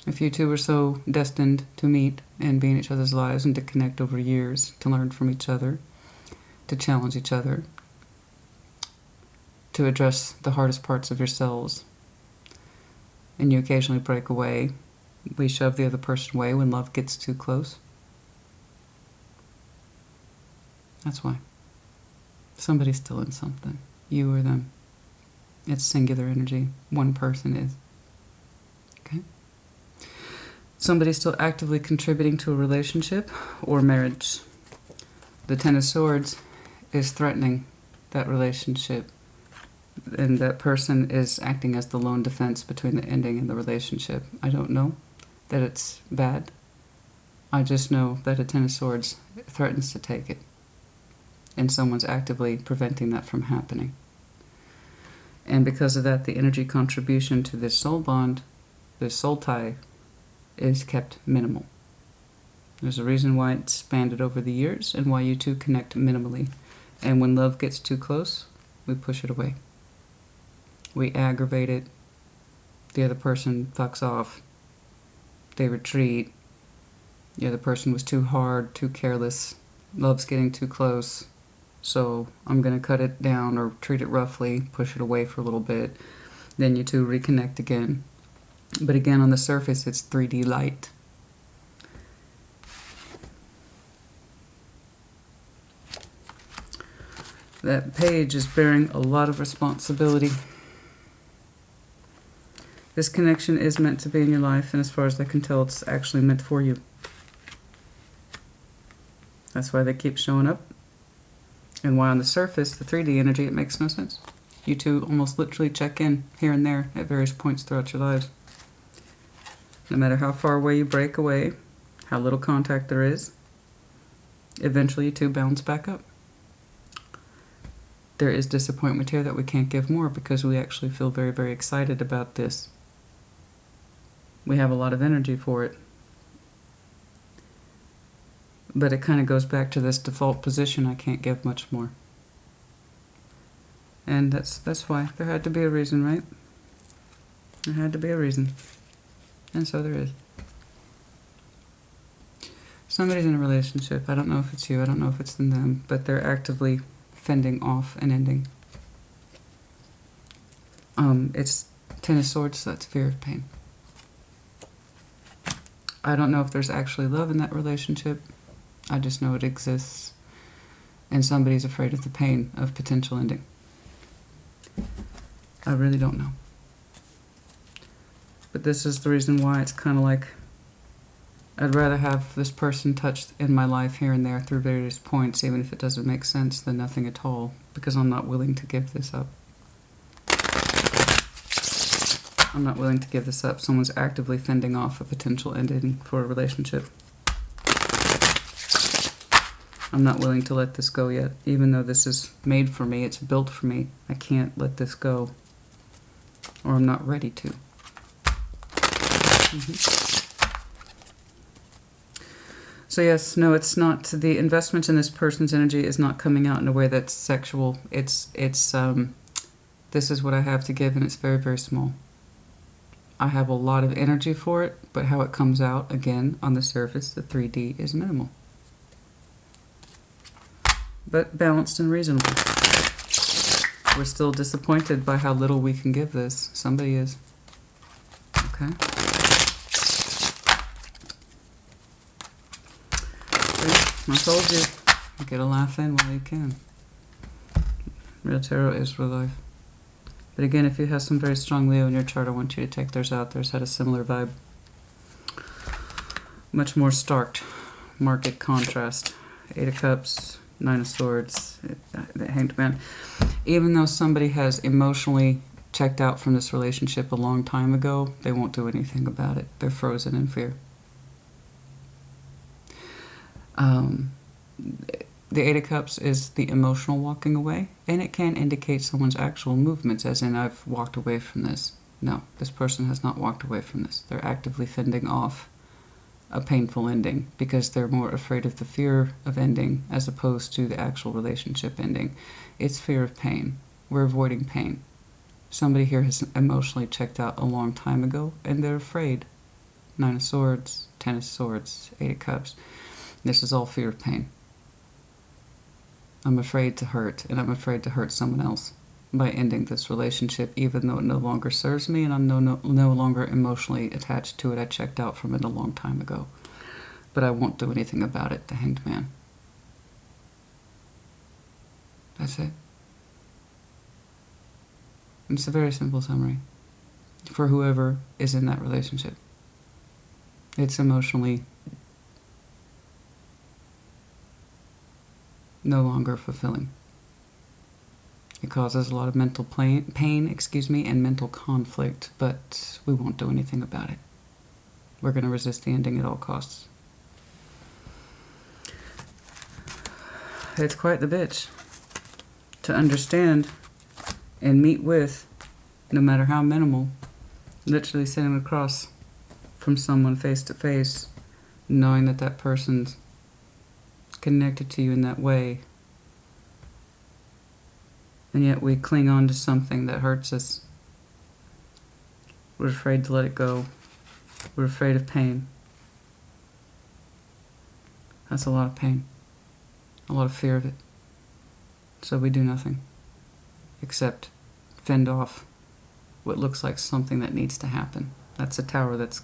If you two were so destined to meet and be in each other's lives and to connect over years, to learn from each other, to challenge each other, to address the hardest parts of yourselves, and you occasionally break away, we shove the other person away when love gets too close. That's why. Somebody's still in something. You or them. It's singular energy. One person is. Okay? Somebody's still actively contributing to a relationship or marriage. The Ten of Swords is threatening that relationship. And that person is acting as the lone defense between the ending and the relationship. I don't know that it's bad. I just know that a Ten of Swords threatens to take it. And someone's actively preventing that from happening. And because of that, the energy contribution to this soul bond, this soul tie, is kept minimal. There's a reason why it's expanded over the years and why you two connect minimally. And when love gets too close, we push it away. We aggravate it. The other person fucks off. They retreat. The other person was too hard, too careless. Love's getting too close. So I'm going to cut it down or treat it roughly, push it away for a little bit. Then you two reconnect again. But again, on the surface, it's 3D light. That page is bearing a lot of responsibility. This connection is meant to be in your life, and as far as I can tell, it's actually meant for you. That's why they keep showing up. And why on the surface, the 3D energy, it makes no sense. You two almost literally check in here and there at various points throughout your lives. No matter how far away you break away, how little contact there is, eventually you two bounce back up. There is disappointment here that we can't give more because we actually feel very, very excited about this. We have a lot of energy for it. But it kind of goes back to this default position, I can't give much more. And that's why. There had to be a reason, right? There had to be a reason. And so there is. Somebody's in a relationship. I don't know if it's you. I don't know if it's in them. But they're actively fending off an ending. It's Ten of Swords, so that's fear of pain. I don't know if there's actually love in that relationship. I just know it exists. And somebody's afraid of the pain of potential ending. I really don't know. But this is the reason why it's kind of like I'd rather have this person touched in my life here and there through various points, even if it doesn't make sense, than nothing at all, because I'm not willing to give this up. I'm not willing to give this up. Someone's actively fending off a potential ending for a relationship. I'm not willing to let this go yet. Even though this is made for me, it's built for me, I can't let this go. Or I'm not ready to. So yes, no, it's not. The investment in this person's energy is not coming out in a way that's sexual. It's this is what I have to give, and it's very, very small. I have a lot of energy for it, but how it comes out, again, on the surface, the 3D, is minimal. But balanced and reasonable. We're still disappointed by how little we can give this. Somebody is. Okay. See? I told you. Get a laugh in while you can. Real tarot is real life. But again, if you have some very strong Leo in your chart, I want you to take theirs out. Theirs had a similar vibe. Much more stark, marked contrast. 8 of Cups, 9 of Swords, the Hanged Man. Even though somebody has emotionally checked out from this relationship a long time ago, they won't do anything about it. They're frozen in fear. The 8 of Cups is the emotional walking away, and it can indicate someone's actual movements, as in, I've walked away from this. No, this person has not walked away from this. They're actively fending off a painful ending because they're more afraid of the fear of ending as opposed to the actual relationship ending. It's fear of pain. We're avoiding pain. Somebody here has emotionally checked out a long time ago, and they're afraid. 9 of Swords, 10 of Swords, 8 of Cups. This is all fear of pain. I'm afraid to hurt, and I'm afraid to hurt someone else by ending this relationship, even though it no longer serves me and I'm no longer emotionally attached to it. I checked out from it a long time ago. But I won't do anything about it, the Hanged Man. That's it. It's a very simple summary for whoever is in that relationship. It's emotionally no longer fulfilling. It causes a lot of mental pain, and mental conflict, but we won't do anything about it. We're going to resist the ending at all costs. It's quite the bitch to understand and meet with, no matter how minimal, literally sitting across from someone face to face, knowing that that person's connected to you in that way, and yet we cling on to something that hurts us. We're afraid to let it go. We're afraid of pain. That's a lot of pain. A lot of fear of it. So we do nothing except fend off what looks like something that needs to happen. That's a tower that's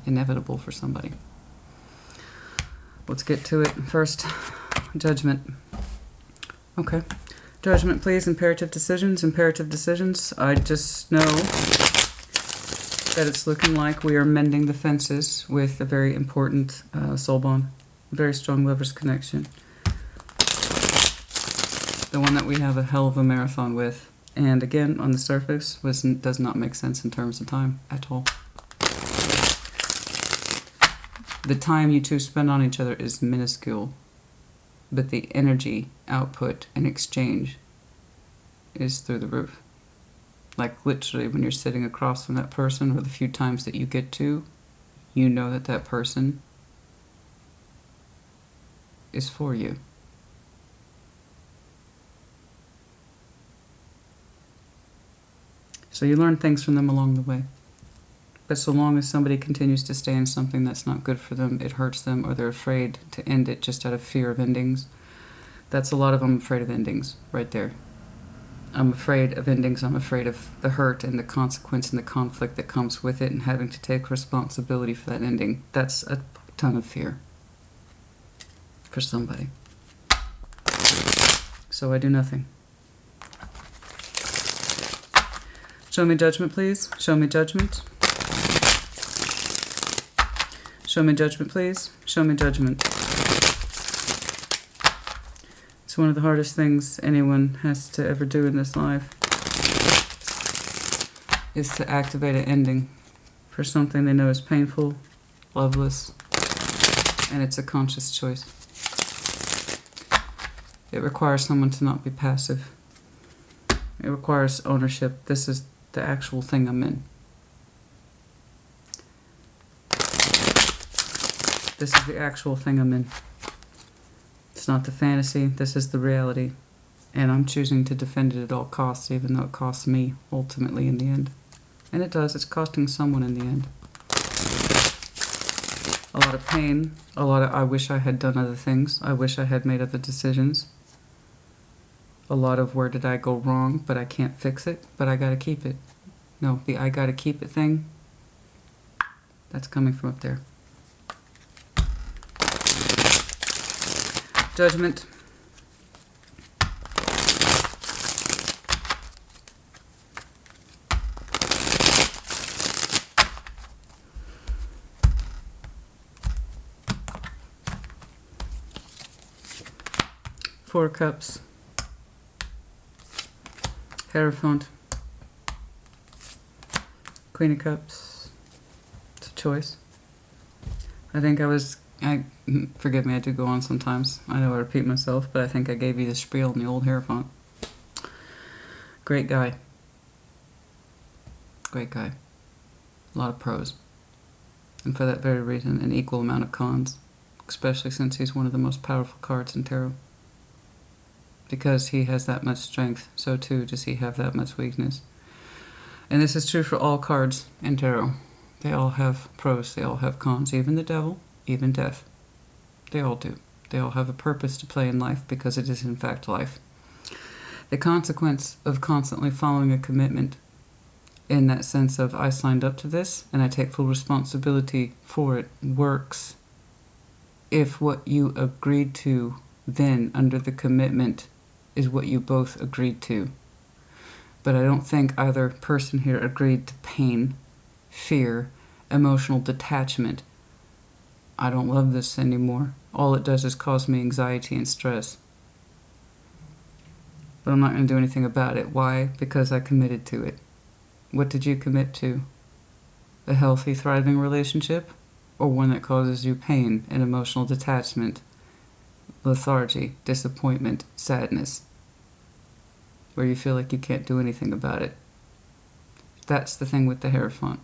inevitable for somebody. Let's get to it. First, Judgment. Okay. Judgment, please. Imperative decisions. Imperative decisions. I just know that it's looking like we are mending the fences with a very important soul bond. Very strong lover's connection. The one that we have a hell of a marathon with. And again, on the surface, does not make sense in terms of time at all. The time you two spend on each other is minuscule, but the energy output and exchange is through the roof. Like literally when you're sitting across from that person, or the few times that you get to, you know that that person is for you. So you learn things from them along the way. But so long as somebody continues to stay in something that's not good for them, it hurts them, or they're afraid to end it just out of fear of endings. That's a lot of I'm afraid of endings right there. I'm afraid of endings. I'm afraid of the hurt and the consequence and the conflict that comes with it and having to take responsibility for that ending. That's a ton of fear for somebody. So I do nothing. Show me Judgment, please. Show me Judgment. Show me Judgment, please. Show me Judgment. It's one of the hardest things anyone has to ever do in this life, is to activate an ending for something they know is painful, loveless, and it's a conscious choice. It requires someone to not be passive. It requires ownership. This is the actual thing I'm in. This is the actual thing I'm in. It's not the fantasy. This is the reality. And I'm choosing to defend it at all costs, even though it costs me, ultimately, in the end. And it does. It's costing someone in the end. A lot of pain. A lot of I wish I had done other things. I wish I had made other decisions. A lot of where did I go wrong, but I can't fix it, but I gotta keep it. No, the I gotta keep it thing, that's coming from up there. Judgment. Four of Cups. Hierophant. Queen of Cups. It's a choice. I think forgive me, I do go on sometimes. I know I repeat myself, but I think I gave you the spiel in the old Hierophant. Great guy. Great guy. A lot of pros. And for that very reason, an equal amount of cons. Especially since he's one of the most powerful cards in tarot. Because he has that much strength, so too does he have that much weakness. And this is true for all cards in tarot. They all have pros, they all have cons. Even the devil, even death. They all do. They all have a purpose to play in life because it is in fact life. The consequence of constantly following a commitment in that sense of I signed up to this and I take full responsibility for it works if what you agreed to then under the commitment is what you both agreed to. But I don't think either person here agreed to pain, fear, emotional detachment. I don't love this anymore. All it does is cause me anxiety and stress. But I'm not going to do anything about it. Why? Because I committed to it. What did you commit to? A healthy, thriving relationship? Or one that causes you pain and emotional detachment, lethargy, disappointment, sadness, where you feel like you can't do anything about it? That's the thing with the Hierophant.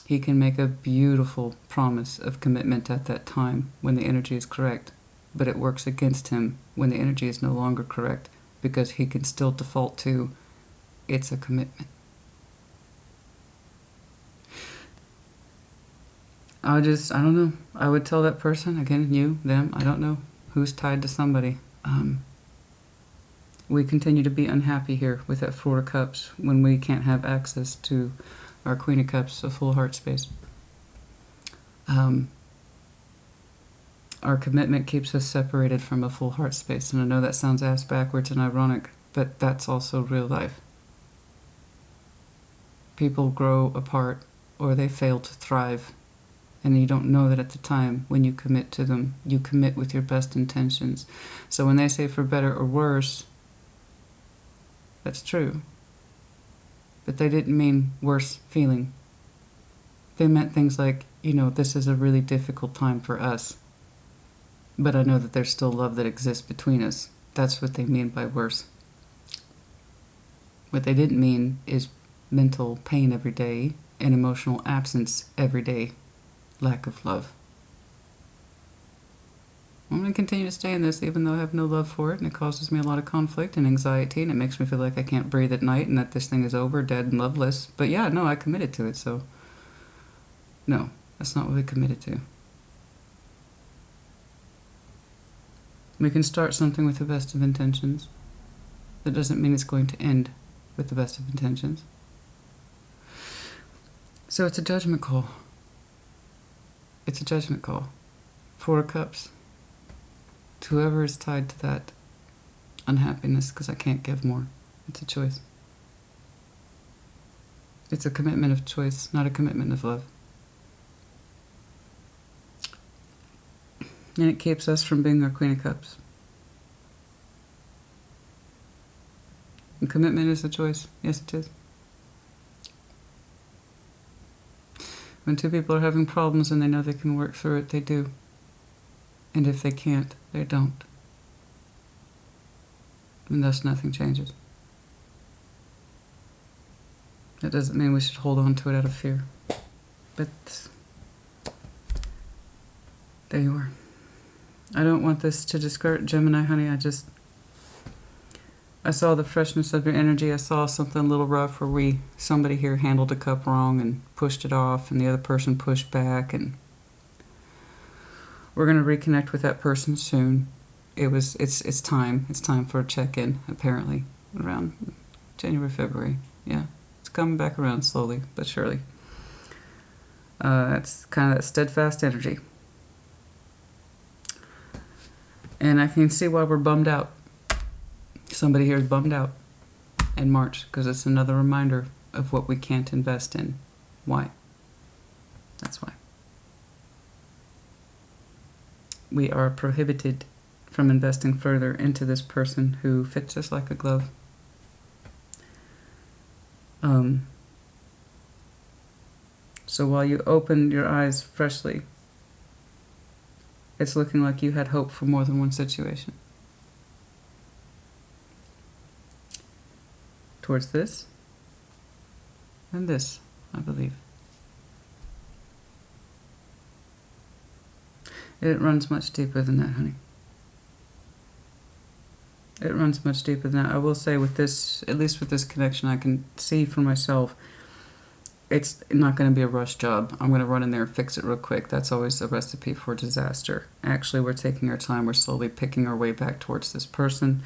He can make a beautiful promise of commitment at that time when the energy is correct, but it works against him when the energy is no longer correct because he can still default to, it's a commitment. I don't know. I would tell that person, again, you, them, I don't know who's tied to somebody. We continue to be unhappy here with that Four of Cups when we can't have access to our Queen of Cups, a full heart space. Our commitment keeps us separated from a full heart space, and I know that sounds ass backwards and ironic, but that's also real life. People grow apart or they fail to thrive. And you don't know that at the time when you commit to them. You commit with your best intentions. So when they say for better or worse, that's true. But they didn't mean worse feeling. They meant things like, this is a really difficult time for us. But I know that there's still love that exists between us. That's what they mean by worse. What they didn't mean is mental pain every day and emotional absence every day. Lack of love. I'm going to continue to stay in this even though I have no love for it, and it causes me a lot of conflict and anxiety, and it makes me feel like I can't breathe at night and that this thing is over, dead, and loveless. But yeah, no, I committed to it, so no, that's not what we committed to. We can start something with the best of intentions. That doesn't mean it's going to end with the best of intentions. So it's a judgment call. It's a judgment call. Four of Cups. To whoever is tied to that unhappiness because I can't give more. It's a choice. It's a commitment of choice, not a commitment of love. And it keeps us from being our Queen of Cups. And commitment is a choice. Yes, it is. When two people are having problems and they know they can work through it, they do. And if they can't, they don't. And thus nothing changes. That doesn't mean we should hold on to it out of fear. But there you are. I don't want this to discourage Gemini, honey. I saw the freshness of your energy. I saw something a little rough where somebody here handled a cup wrong and pushed it off, and the other person pushed back, and we're going to reconnect with that person soon. It's time. It's time for a check-in, apparently, around January, February. Yeah, it's coming back around slowly but surely. It's kind of that steadfast energy. And I can see why we're bummed out. Somebody here is bummed out in March because it's another reminder of what we can't invest in. Why? That's why. We are prohibited from investing further into this person who fits us like a glove. So while you open your eyes freshly, it's looking like you had hope for more than one situation. Towards this and this, I believe. It runs much deeper than that, honey. It runs much deeper than that. I will say with this, at least with this connection, I can see for myself, it's not going to be a rush job. I'm going to run in there and fix it real quick. That's always a recipe for disaster. Actually, we're taking our time. We're slowly picking our way back towards this person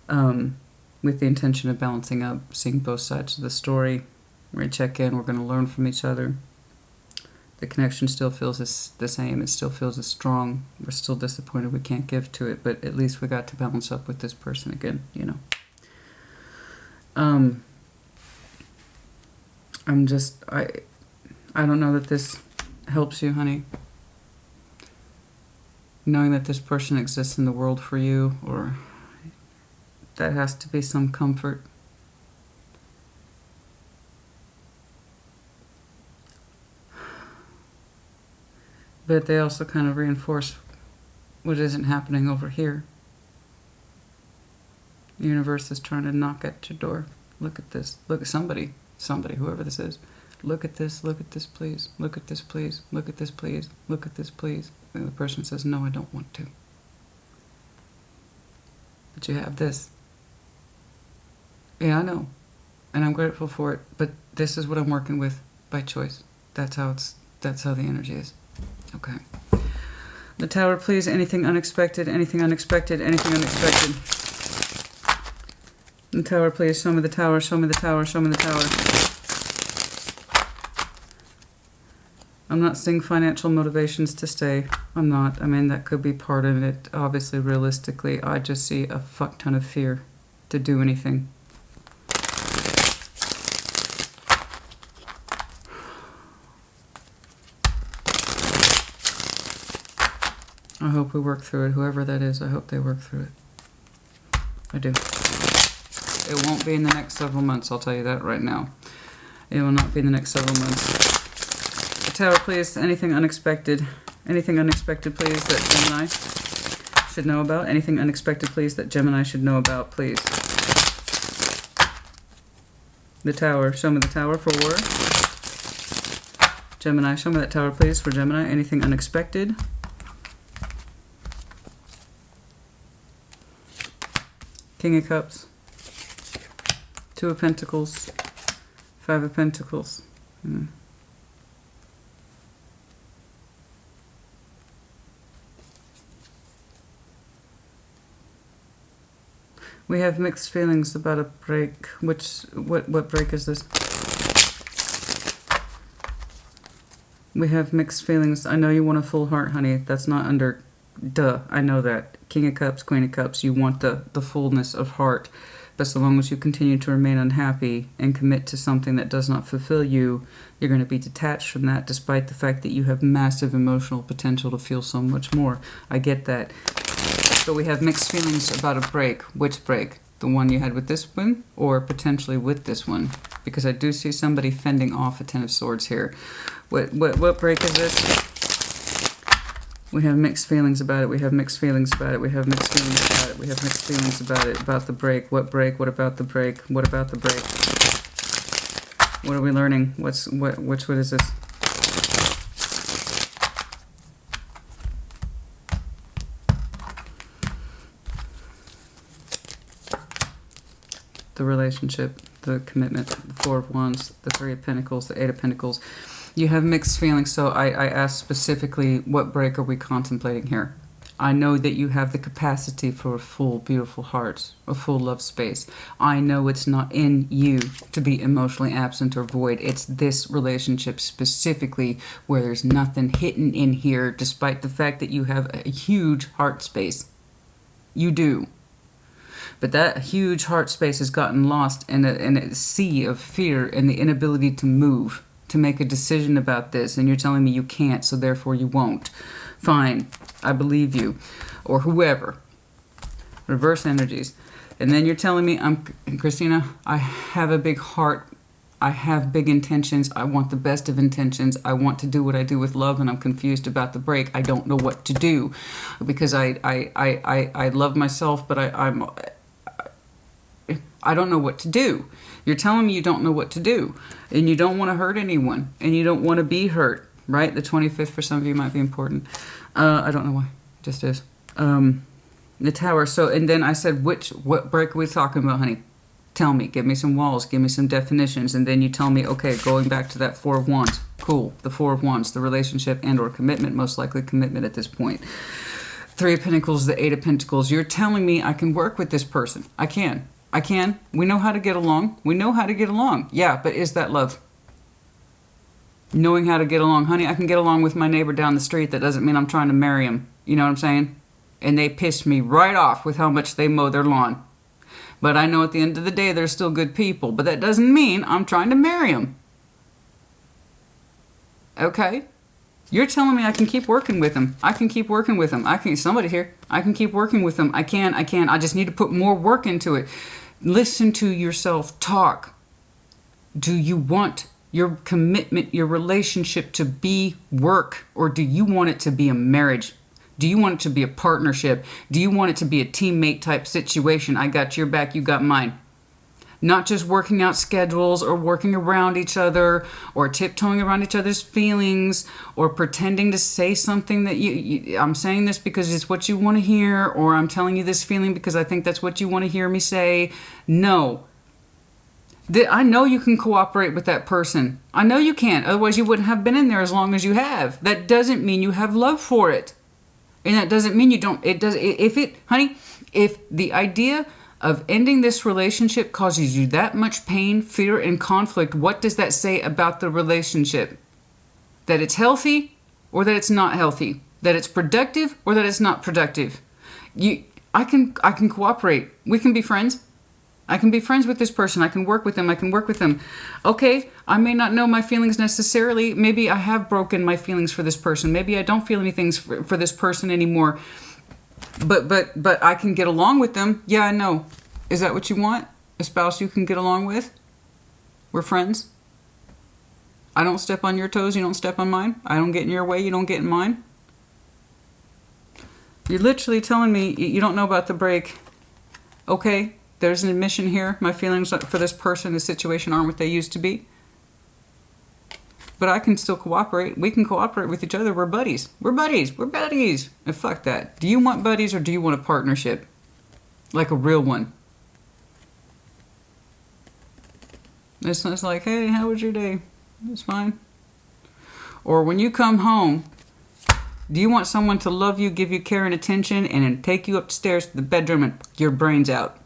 with the intention of balancing up, seeing both sides of the story. We're going to check in. We're going to learn from each other. The connection still feels the same. It still feels as strong. We're still disappointed we can't give to it, but at least we got to balance up with this person again, you know. I don't know that this helps you, honey. Knowing that this person exists in the world for you, or that has to be some comfort. But they also kind of reinforce what isn't happening over here. The universe is trying to knock at your door. Look at this. Look at somebody, whoever this is. Look at this, please. Look at this, please. Look at this, please. Look at this, please. And the person says, no, I don't want to. But you have this. Yeah, I know. And I'm grateful for it. But this is what I'm working with by choice. That's how the energy is. Okay. The Tower, please. Anything unexpected, anything unexpected, anything unexpected. The Tower, please. Show me the Tower, show me the Tower, show me the Tower. I'm not seeing financial motivations to stay. I'm not. I mean, that could be part of it. Obviously, realistically, I just see a fuck ton of fear to do anything. I hope we work through it. Whoever that is, I hope they work through it. I do. It won't be in the next several months, I'll tell you that right now. It will not be in the next several months. The Tower, please. Anything unexpected. Anything unexpected, please, that Gemini should know about. Anything unexpected, please, that Gemini should know about, please. The Tower. Show me the Tower for war. Gemini. Show me that Tower, please, for Gemini. Anything unexpected. King of Cups, Two of Pentacles, Five of Pentacles. We have mixed feelings about a break. What break is this? We have mixed feelings. I know you want a full heart, honey. That's not under... Duh, I know that. King of Cups, Queen of Cups, you want the fullness of heart. But so long as you continue to remain unhappy and commit to something that does not fulfill you, you're going to be detached from that despite the fact that you have massive emotional potential to feel so much more. I get that. So we have mixed feelings about a break. Which break? The one you had with this one or potentially with this one? Because I do see somebody fending off a Ten of Swords here. What break is this? We have mixed feelings about it. We have mixed feelings about it. We have mixed feelings about it. We have mixed feelings about it. About the break. What break? What about the break? What about the break? What are we learning? What is this? The relationship, the commitment, the Four of Wands, the Three of Pentacles, the Eight of Pentacles. You have mixed feelings, so I asked specifically, what break are we contemplating here? I know that you have the capacity for a full, beautiful heart, a full love space. I know it's not in you to be emotionally absent or void. It's this relationship specifically where there's nothing hidden in here, despite the fact that you have a huge heart space. You do. But that huge heart space has gotten lost in a sea of fear and the inability to move, to make a decision about this. And you're telling me you can't, so therefore you won't. Fine, I believe you. Or whoever. Reverse energies. And then you're telling me, Christina, I have a big heart. I have big intentions. I want the best of intentions. I want to do what I do with love, and I'm confused about the break. I don't know what to do because I love myself, but I don't know what to do. You're telling me you don't know what to do, and you don't want to hurt anyone, and you don't want to be hurt, right? The 25th for some of you might be important. I don't know why. It just is. The Tower. So, and then I said, what break are we talking about, honey? Tell me. Give me some walls. Give me some definitions. And then you tell me, okay, going back to that Four of Wands. Cool. The Four of Wands, the relationship and or commitment, most likely commitment at this point. Three of Pentacles, the Eight of Pentacles. You're telling me I can work with this person. I can. We know how to get along. Yeah, but is that love? Knowing how to get along. Honey, I can get along with my neighbor down the street. That doesn't mean I'm trying to marry him. You know what I'm saying? And they piss me right off with how much they mow their lawn. But I know at the end of the day, they're still good people. But that doesn't mean I'm trying to marry them. Okay? You're telling me I can keep working with them. Somebody here. I can keep working with them. I can. I just need to put more work into it. Listen to yourself talk. Do you want your commitment, your relationship to be work? Or do you want it to be a marriage? Do you want it to be a partnership? Do you want it to be a teammate type situation? I got your back, you got mine. Not just working out schedules or working around each other or tiptoeing around each other's feelings or pretending to say something that I'm saying this because it's what you want to hear, or I'm telling you this feeling because I think that's what you want to hear me say. No. I know you can cooperate with that person. I know you can. Otherwise you wouldn't have been in there as long as you have. That doesn't mean you have love for it. And that doesn't mean you don't. If the idea of ending this relationship causes you that much pain, fear, and conflict, what does that say about the relationship? That it's healthy or that it's not healthy? That it's productive or that it's not productive? I can cooperate. We can be friends. I can be friends with this person. I can work with them. Okay, I may not know my feelings necessarily. Maybe I have broken my feelings for this person. Maybe I don't feel anything for this person anymore. But I can get along with them. Yeah, I know. Is that what you want? A spouse you can get along with? We're friends. I don't step on your toes. You don't step on mine. I don't get in your way. You don't get in mine. You're literally telling me you don't know about the break. Okay. There's an admission here. My feelings for this person, this situation aren't what they used to be. But I can still cooperate. We can cooperate with each other. We're buddies. And fuck that. Do you want buddies or do you want a partnership? Like a real one. It's like, hey, how was your day? It's fine. Or when you come home, do you want someone to love you, give you care and attention, and then take you upstairs to the bedroom and fuck your brains out?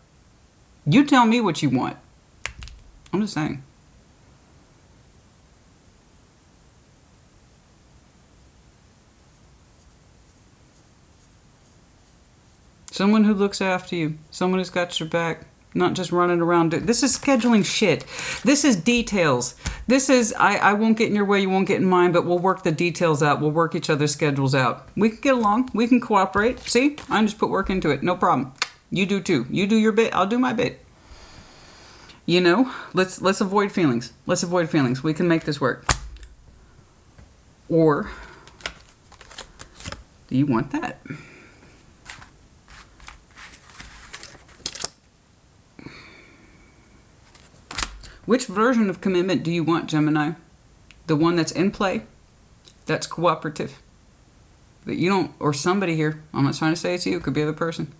You tell me what you want. I'm just saying. Someone who looks after you. Someone who's got your back. Not just running around. This is scheduling shit. This is details. This is, I won't get in your way, you won't get in mine, but we'll work the details out. We'll work each other's schedules out. We can get along. We can cooperate. See? I just put work into it. No problem. You do too. You do your bit. I'll do my bit. You know, let's avoid feelings. We can make this work. Or do you want that? Which version of commitment do you want, Gemini? The one that's in play, that's cooperative. That you don't, or somebody here, I'm not trying to say it's you, it could be the other person.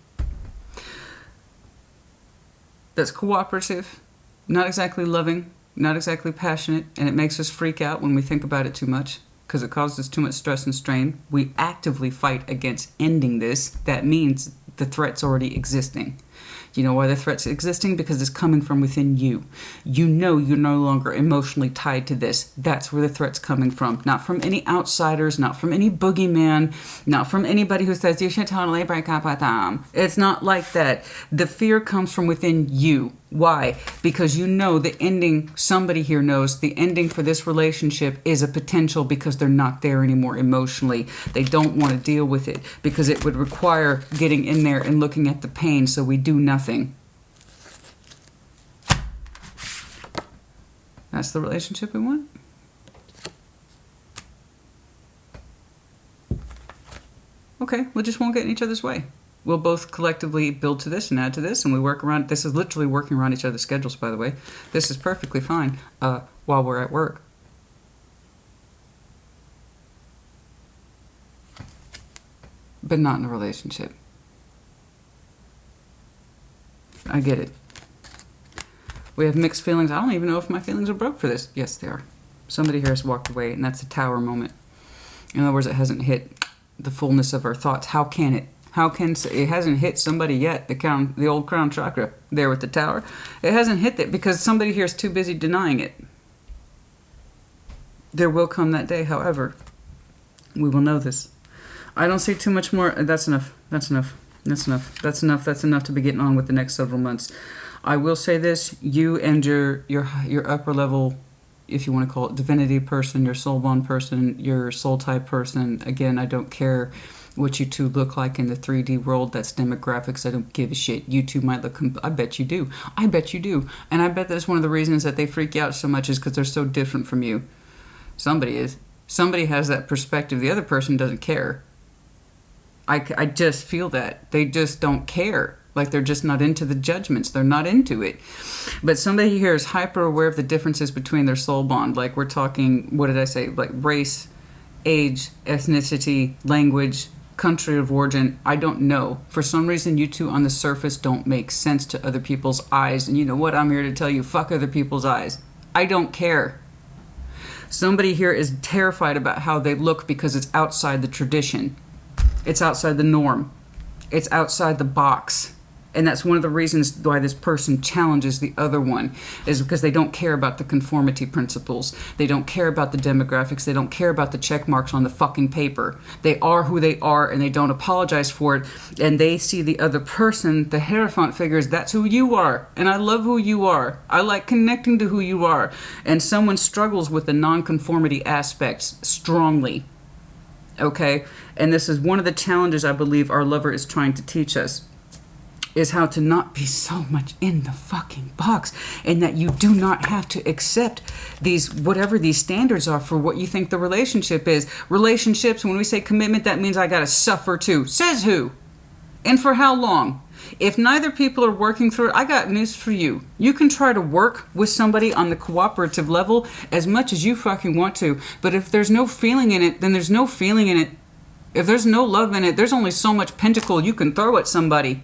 That's cooperative, not exactly loving, not exactly passionate, and it makes us freak out when we think about it too much because it causes too much stress and strain. We actively fight against ending this. That means the threat's already existing. You know why the threat's existing? Because it's coming from within you. You know you're no longer emotionally tied to this. That's where the threat's coming from. Not from any outsiders, not from any boogeyman, not from anybody who says you should totally break up with them. It's not like that. The fear comes from within you. Why? Because you know the ending, somebody here knows the ending for this relationship is a potential because they're not there anymore emotionally. They don't want to deal with it because it would require getting in there and looking at the pain, so we do nothing. That's the relationship we want? Okay, we just won't get in each other's way. We'll both collectively build to this and add to this, and we work around. This is literally working around each other's schedules, by the way. This is perfectly fine while we're at work. But not in a relationship. I get it. We have mixed feelings. I don't even know if my feelings are broke for this. Yes, they are. Somebody here has walked away, and that's a tower moment. In other words, it hasn't hit the fullness of our thoughts. How can it? How can it hasn't hit somebody yet? The old crown chakra there with the tower. It hasn't hit it because somebody here is too busy denying it. There will come that day, however, we will know this. I don't see too much more. That's enough. That's enough. That's enough. That's enough. That's enough to be getting on with the next several months. I will say this: you and your upper level, if you want to call it divinity person, your soul bond person, your soul type person. Again, I don't care what you two look like in the 3D world. That's demographics. I don't give a shit. You two might look... I bet you do. I bet you do. And I bet that's one of the reasons that they freak you out so much is because they're so different from you. Somebody is. Somebody has that perspective. The other person doesn't care. I just feel that. They just don't care. Like they're just not into the judgments. They're not into it. But somebody here is hyper aware of the differences between their soul bond. Like we're talking, what did I say? Like race, age, ethnicity, language, country of origin. I don't know. For some reason, you two on the surface don't make sense to other people's eyes. And you know what? I'm here to tell you, fuck other people's eyes. I don't care. Somebody here is terrified about how they look because it's outside the tradition. It's outside the norm. It's outside the box. And that's one of the reasons why this person challenges the other one, is because they don't care about the conformity principles. They don't care about the demographics. They don't care about the check marks on the fucking paper. They are who they are, and they don't apologize for it. And they see the other person, the Hierophant figures, that's who you are. And I love who you are. I like connecting to who you are. And someone struggles with the nonconformity aspects strongly. Okay? And this is one of the challenges I believe our lover is trying to teach us, is how to not be so much in the fucking box, and that you do not have to accept these, whatever these standards are for what you think the relationship is. Relationships, when we say commitment, that means I gotta suffer too. Says who? And for how long? If neither people are working through it, I got news for you. You can try to work with somebody on the cooperative level as much as you fucking want to, but if there's no feeling in it, then there's no feeling in it. If there's no love in it, there's only so much pentacle you can throw at somebody.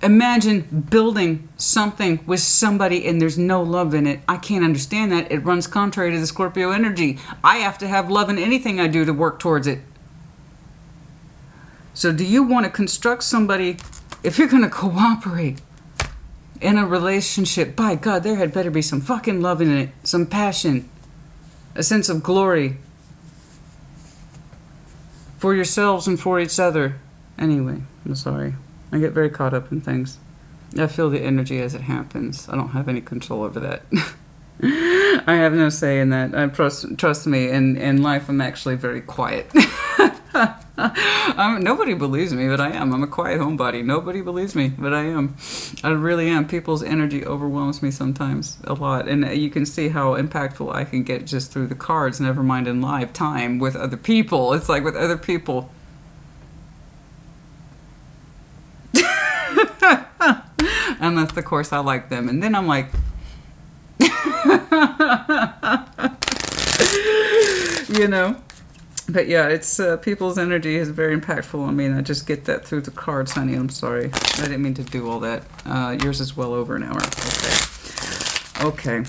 Imagine building something with somebody and there's no love in it. I can't understand that. It runs contrary to the Scorpio energy. I have to have love in anything I do to work towards it. So do you want to construct somebody, if you're going to cooperate in a relationship, by God, there had better be some fucking love in it, some passion, a sense of glory for yourselves and for each other. Anyway, I'm sorry. I get very caught up in things. I feel the energy as it happens. I don't have any control over that. I have no say in that. Trust me, in life I'm actually very quiet. Nobody believes me, but I am. I'm a quiet homebody. Nobody believes me, but I am. I really am. People's energy overwhelms me sometimes a lot. And you can see how impactful I can get just through the cards, never mind in live time with other people. It's like with other people. Unless, of course, I like them. And then I'm like... you know? But yeah, it's people's energy is very impactful on me, and I just get that through the cards, honey. I'm sorry. I didn't mean to do all that. Yours is well over an hour. Okay. Okay.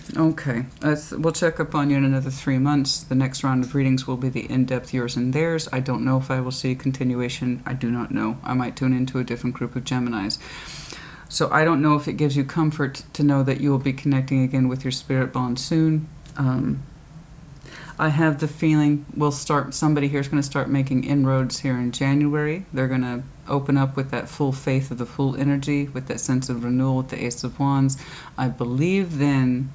We'll check up on you in another 3 months. The next round of readings will be the in-depth yours and theirs. I don't know if I will see a continuation. I do not know. I might tune into a different group of Geminis. So I don't know if it gives you comfort to know that you will be connecting again with your spirit bond soon. I have the feeling somebody here is going to start making inroads here in January. They're going to open up with that full faith of the full energy, with that sense of renewal with the Ace of Wands. I believe then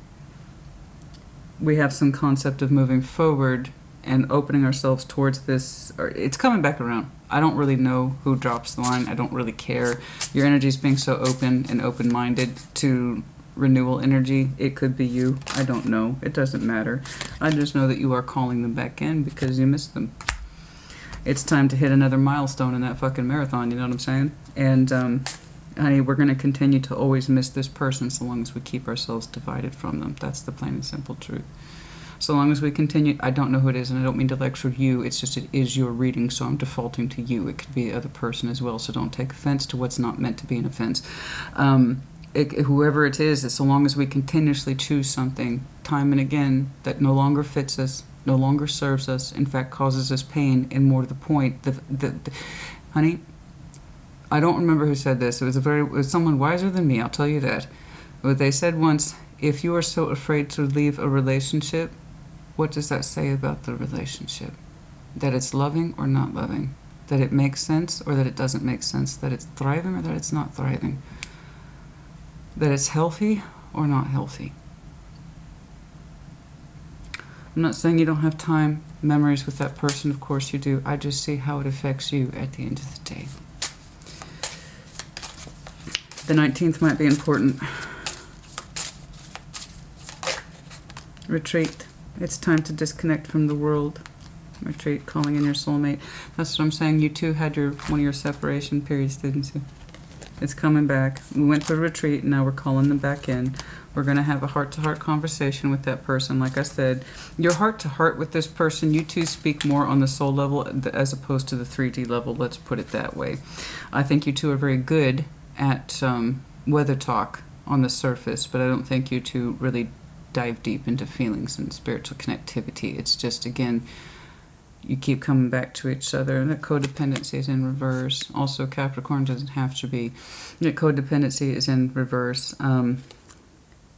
we have some concept of moving forward and opening ourselves towards this. Or it's coming back around. I don't really know who drops the line. I don't really care. Your energy is being so open and open-minded to renewal energy. It could be you. I don't know. It doesn't matter. I just know that you are calling them back in because you missed them. It's time to hit another milestone in that fucking marathon, you know what I'm saying? And, honey, we're going to continue to always miss this person so long as we keep ourselves divided from them. That's the plain and simple truth. So long as we continue, I don't know who it is, and I don't mean to lecture you, it's just it is your reading, so I'm defaulting to you. It could be the other person as well, so don't take offense to what's not meant to be an offense. Whoever it is, so long as we continuously choose something time and again that no longer fits us, no longer serves us, in fact causes us pain, and more to the point, honey, I don't remember who said this. It was someone wiser than me, I'll tell you that. But they said once, if you are so afraid to leave a relationship, what does that say about the relationship? That it's loving or not loving? That it makes sense or that it doesn't make sense? That it's thriving or that it's not thriving? That it's healthy or not healthy? I'm not saying you don't have time, memories with that person. Of course you do. I just see how it affects you at the end of the day. The 19th might be important. Retreat. It's time to disconnect from the world. Retreat, calling in your soulmate. That's what I'm saying. You two had one of your separation periods, didn't you? It's coming back. We went to a retreat, and now we're calling them back in. We're going to have a heart-to-heart conversation with that person. Like I said, your heart-to-heart with this person, you two speak more on the soul level as opposed to the 3D level. Let's put it that way. I think you two are very good at weather talk on the surface, but I don't think you two really dive deep into feelings and spiritual connectivity. It's just, again, you keep coming back to each other, and that codependency is in reverse. Also, Capricorn doesn't have to be. That codependency is in reverse.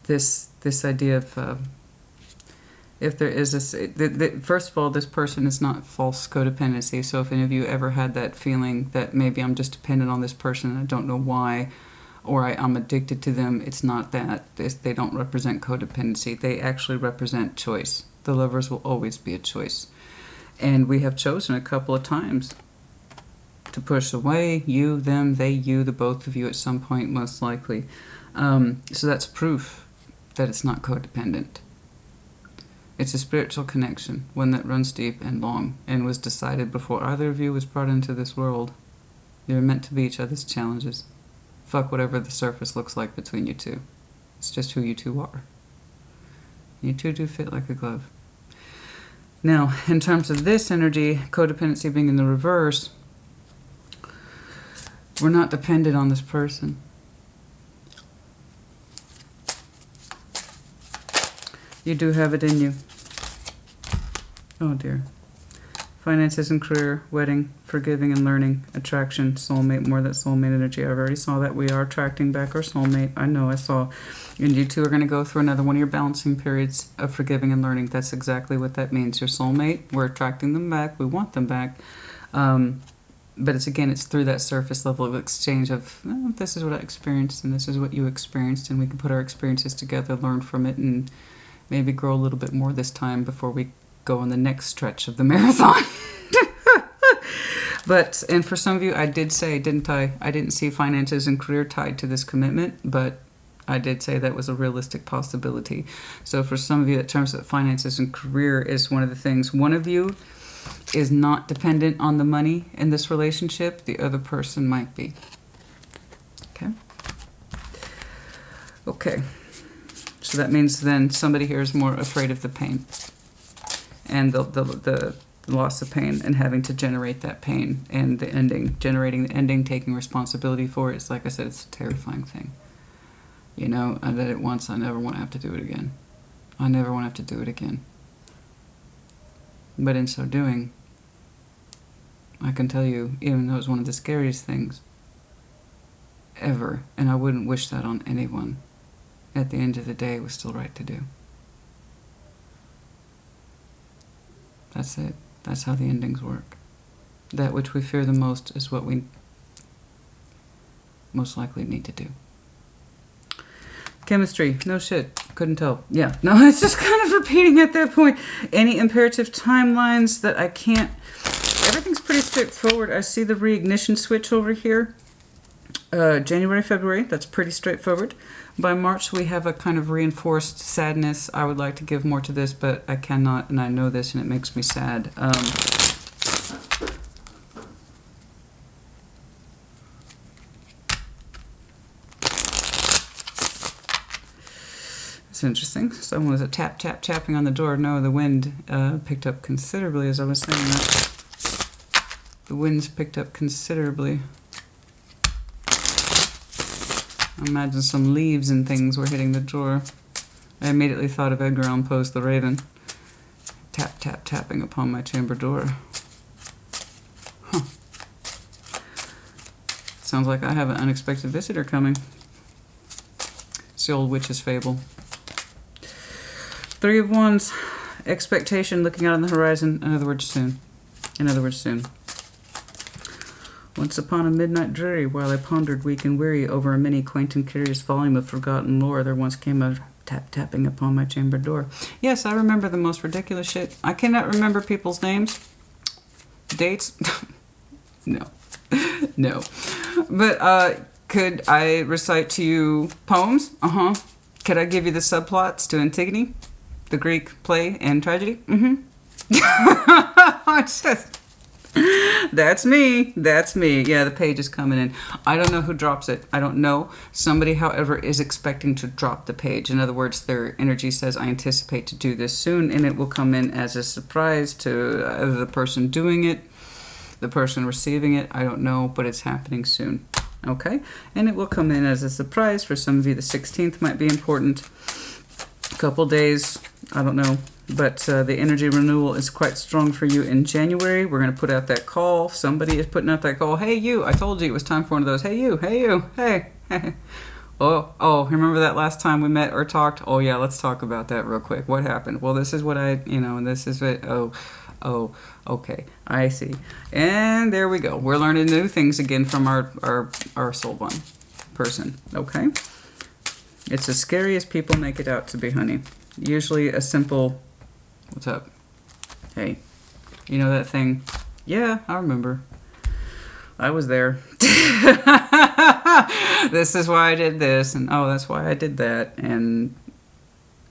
This idea of if there is first of all, this person is not false codependency. So if any of you ever had that feeling that maybe I'm just dependent on this person and I don't know why, or I'm addicted to them, it's not that. They don't represent codependency. They actually represent choice. The lovers will always be a choice. And we have chosen a couple of times to push away, you, them, they, you, the both of you at some point, most likely. So that's proof that it's not codependent. It's a spiritual connection, one that runs deep and long, and was decided before either of you was brought into this world. You're meant to be each other's challenges. Fuck whatever the surface looks like between you two. It's just who you two are. You two do fit like a glove. Now, in terms of this energy, codependency being in the reverse, we're not dependent on this person. You do have it in you. Oh dear. Finances and career, wedding, forgiving and learning, attraction, soulmate, more that soulmate energy. I already saw that. We are attracting back our soulmate. I know, I saw. And you two are going to go through another one of your balancing periods of forgiving and learning. That's exactly what that means. Your soulmate, we're attracting them back. We want them back. But it's through that surface level of exchange of, oh, this is what I experienced and this is what you experienced. And we can put our experiences together, learn from it, and maybe grow a little bit more this time before we go on the next stretch of the marathon. And for some of you, I did say, didn't I? I didn't see finances and career tied to this commitment, but I did say that was a realistic possibility. So for some of you, in terms of finances and career is one of the things. One of you is not dependent on the money in this relationship. The other person might be. Okay. So that means then somebody here is more afraid of the pain and the loss of pain and having to generate that pain and the ending, generating the ending, taking responsibility for it. It's like I said, it's a terrifying thing. You know, I did it once. I never want to have to do it again. I never want to have to do it again. But in so doing, I can tell you, even though it's one of the scariest things ever, and I wouldn't wish that on anyone, at the end of the day, it was still right to do. That's it. That's how the endings work. That which we fear the most is what we most likely need to do. Chemistry. No shit. Couldn't tell. Yeah. No, it's just kind of repeating at that point. Any imperative timelines that I can't... Everything's pretty straightforward. I see the reignition switch over here. January, February. That's pretty straightforward. By March, we have a kind of reinforced sadness. I would like to give more to this, but I cannot, and I know this, and it makes me sad. It's interesting. Someone was a tapping on the door. No, the wind picked up considerably as I was saying that. The winds picked up considerably. I imagine some leaves and things were hitting the door. I immediately thought of Edgar Allan Poe's The Raven. Tapping upon my chamber door. Huh. Sounds like I have an unexpected visitor coming. It's the old witch's fable. 3 of Wands. Expectation, looking out on the horizon. In other words, soon. In other words, soon. Once upon a midnight dreary, while I pondered weak and weary over a many quaint and curious volume of forgotten lore, there once came a tapping upon my chamber door. Yes, I remember the most ridiculous shit. I cannot remember people's names. Dates. No. No. But could I recite to you poems? Could I give you the subplots to Antigone? The Greek play and tragedy? That's me. That's me. Yeah, the page is coming in. I don't know who drops it. I don't know. Somebody, however, is expecting to drop the page. In other words, their energy says, I anticipate to do this soon, and it will come in as a surprise to either the person doing it, the person receiving it. I don't know, but it's happening soon. Okay? And it will come in as a surprise. For some of you, the 16th might be important. A couple days. I don't know. But the energy renewal is quite strong for you in January. We're going to put out that call. Somebody is putting out that call. Hey, you. I told you it was time for one of those. Hey, you. Hey, you. Hey. Oh, remember that last time we met or talked? Oh, yeah, let's talk about that real quick. What happened? Well, this is what and this is it. Oh, okay. I see. And there we go. We're learning new things again from our soul one person. Okay? It's as scary as people make it out to be, honey. Usually a simple... What's up? Hey, you know that thing? Yeah, I remember. I was there. This is why I did this, and oh, that's why I did that, and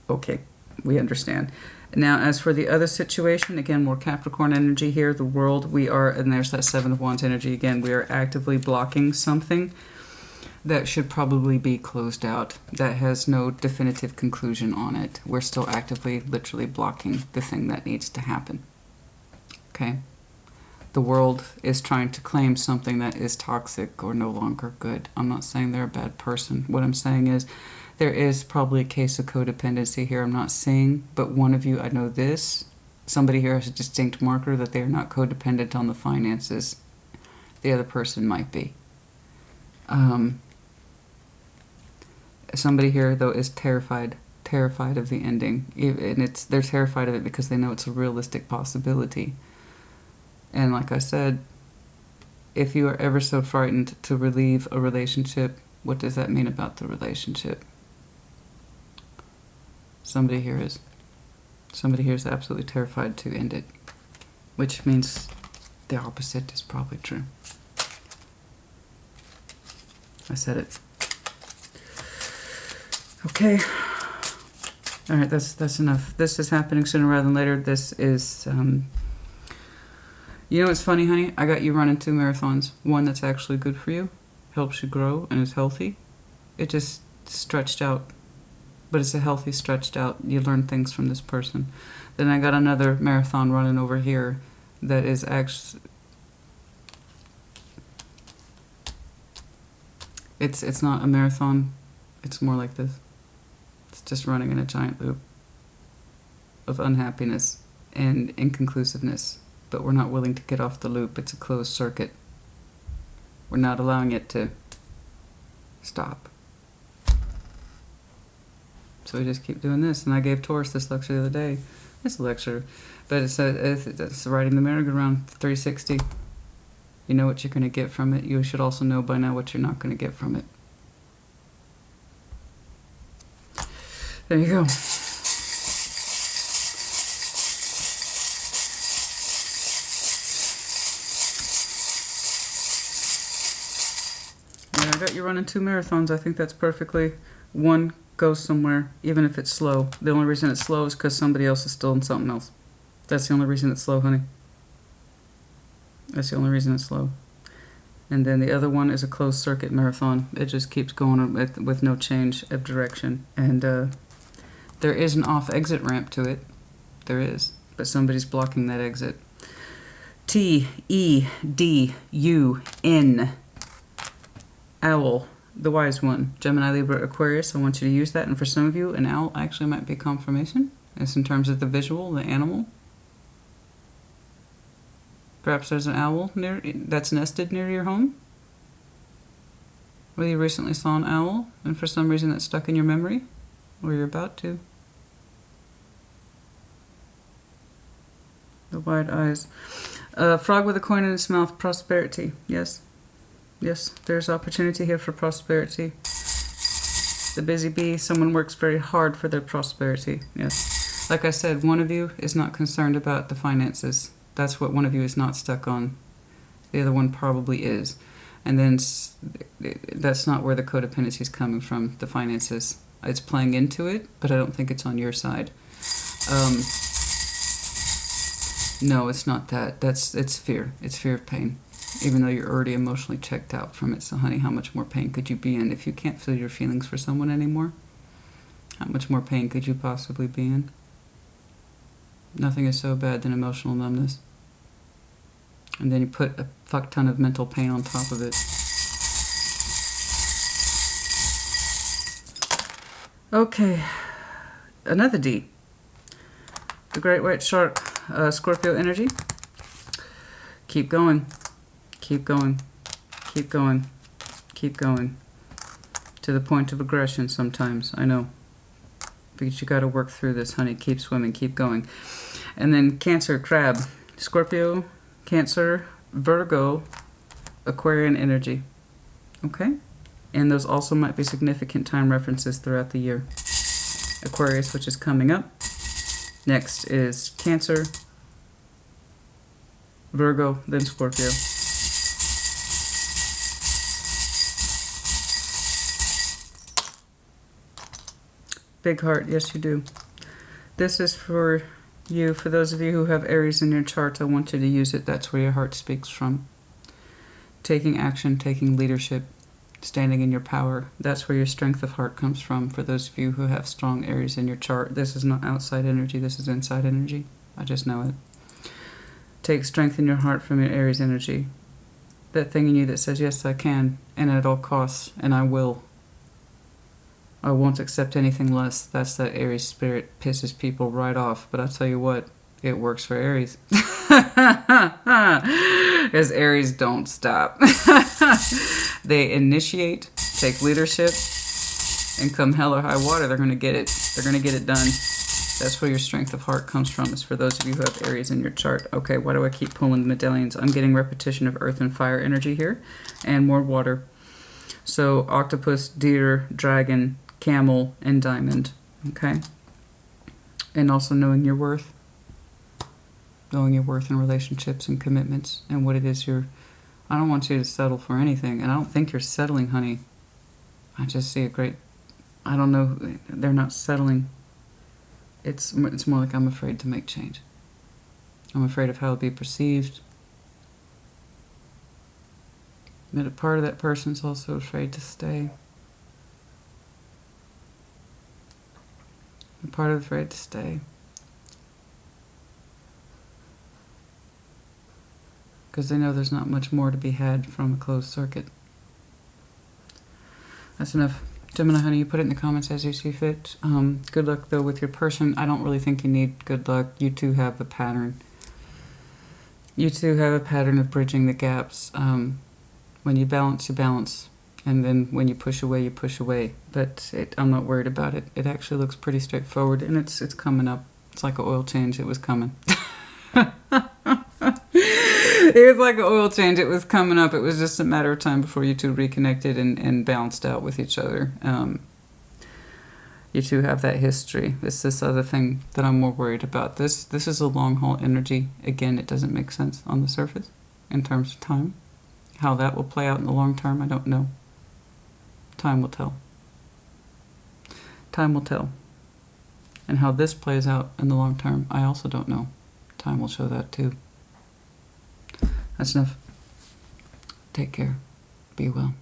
okay, we understand. Now, as for the other situation, again, more Capricorn energy here, the world, we are, and there's that 7 of Wands energy again, we are actively blocking something that should probably be closed out, that has no definitive conclusion on it. We're still actively, literally blocking the thing that needs to happen. Okay? The world is trying to claim something that is toxic or no longer good. I'm not saying they're a bad person. What I'm saying is there is probably a case of codependency here. I'm not saying, but one of you, I know this, somebody here has a distinct marker that they are not codependent on the finances. The other person might be. Somebody here, though, is terrified of the ending. And they're terrified of it because they know it's a realistic possibility. And like I said, if you are ever so frightened to relieve a relationship, what does that mean about the relationship? Somebody here is absolutely terrified to end it. Which means the opposite is probably true. I said it. Okay. All right, that's enough. This is happening sooner rather than later. This is, you know what's funny, honey? I got you running 2 marathons. One that's actually good for you, helps you grow, and is healthy. It just stretched out. But it's a healthy stretched out. You learn things from this person. Then I got another marathon running over here that is actually... It's not a marathon. It's more like this. It's just running in a giant loop of unhappiness and inconclusiveness, but we're not willing to get off the loop. It's a closed circuit. We're not allowing it to stop. So we just keep doing this. And I gave Taurus this lecture the other day. It's a lecture, but it's riding the merry-go-round 360. You know what you're going to get from it. You should also know by now what you're not going to get from it. There you go. Yeah, I got you running 2 marathons. I think that's perfectly. One goes somewhere, even if it's slow. The only reason it's slow is because somebody else is still in something else. That's the only reason it's slow, honey. That's the only reason it's slow. And then the other one is a closed circuit marathon. It just keeps going with no change of direction. And there is an off exit ramp to it. There is. But somebody's blocking that exit. T-E-D-U-N. Owl. The wise one. Gemini, Libra, Aquarius. I want you to use that. And for some of you, an owl actually might be confirmation. It's in terms of the visual, the animal. Perhaps there's an owl that's nested near your home. Or you recently saw an owl, and for some reason that's stuck in your memory, or you're about to. The wide eyes. Frog with a coin in its mouth, prosperity. Yes. Yes, there's opportunity here for prosperity. The busy bee, someone works very hard for their prosperity. Yes. Like I said, one of you is not concerned about the finances. That's what one of you is not stuck on. The other one probably is. And then that's not where the codependency is coming from, the finances. It's playing into it, but I don't think it's on your side. No, it's not that. It's fear. It's fear of pain. Even though you're already emotionally checked out from it. So honey, how much more pain could you be in if you can't feel your feelings for someone anymore? How much more pain could you possibly be in? Nothing is so bad than emotional numbness. And then you put a fuck ton of mental pain on top of it. Okay, another D. The great white shark, Scorpio energy. Keep going, keep going, keep going, keep going. To the point of aggression sometimes, I know. Because you got to work through this, honey. Keep swimming, keep going. And then Cancer, crab, Scorpio, Cancer, Virgo, Aquarian energy. Okay? And those also might be significant time references throughout the year. Aquarius, which is coming up. Next is Cancer, Virgo, then Scorpio. Big heart, yes you do. This is for you. For those of you who have Aries in your chart, I want you to use it. That's where your heart speaks from. Taking action, taking leadership, standing in your power. That's where your strength of heart comes from. For those of you who have strong Aries in your chart, this is not outside energy, this is inside energy. I just know it. Take strength in your heart from your Aries energy. That thing in you that says, yes, I can, and at all costs, and I will. I won't accept anything less. That's that Aries spirit. Pisses people right off. But I'll tell you what, it works for Aries. Because Aries don't stop. They initiate, take leadership, and come hell or high water, they're going to get it. They're going to get it done. That's where your strength of heart comes from, is for those of you who have Aries in your chart. Okay, why do I keep pulling the medallions? I'm getting repetition of earth and fire energy here, and more water. So octopus, deer, dragon, camel, and diamond. Okay? And also knowing your worth. Knowing your worth in relationships and commitments, and what it is you're... I don't want you to settle for anything, and I don't think you're settling, honey. I just see a great... I don't know, they're not settling. It's more like I'm afraid to make change. I'm afraid of how it'll be perceived. But a part of that person's also afraid to stay. A part of afraid to stay. Because they know there's not much more to be had from a closed circuit. That's enough. Gemini, honey, you put it in the comments as you see fit. Good luck, though, with your person. I don't really think you need good luck. You two have a pattern. You two have a pattern of bridging the gaps. When you balance, you balance. And then when you push away, you push away. But I'm not worried about it. It actually looks pretty straightforward, and it's coming up. It's like an oil change. It was coming. It was like an oil change. It was coming up. It was just a matter of time before you two reconnected and balanced out with each other. You two have that history. It's this other thing that I'm more worried about. This is a long haul energy. Again, it doesn't make sense on the surface in terms of time. How that will play out in the long term, I don't know. Time will tell. Time will tell. And how this plays out in the long term, I also don't know. Time will show that too. That's enough. Take care. Be well.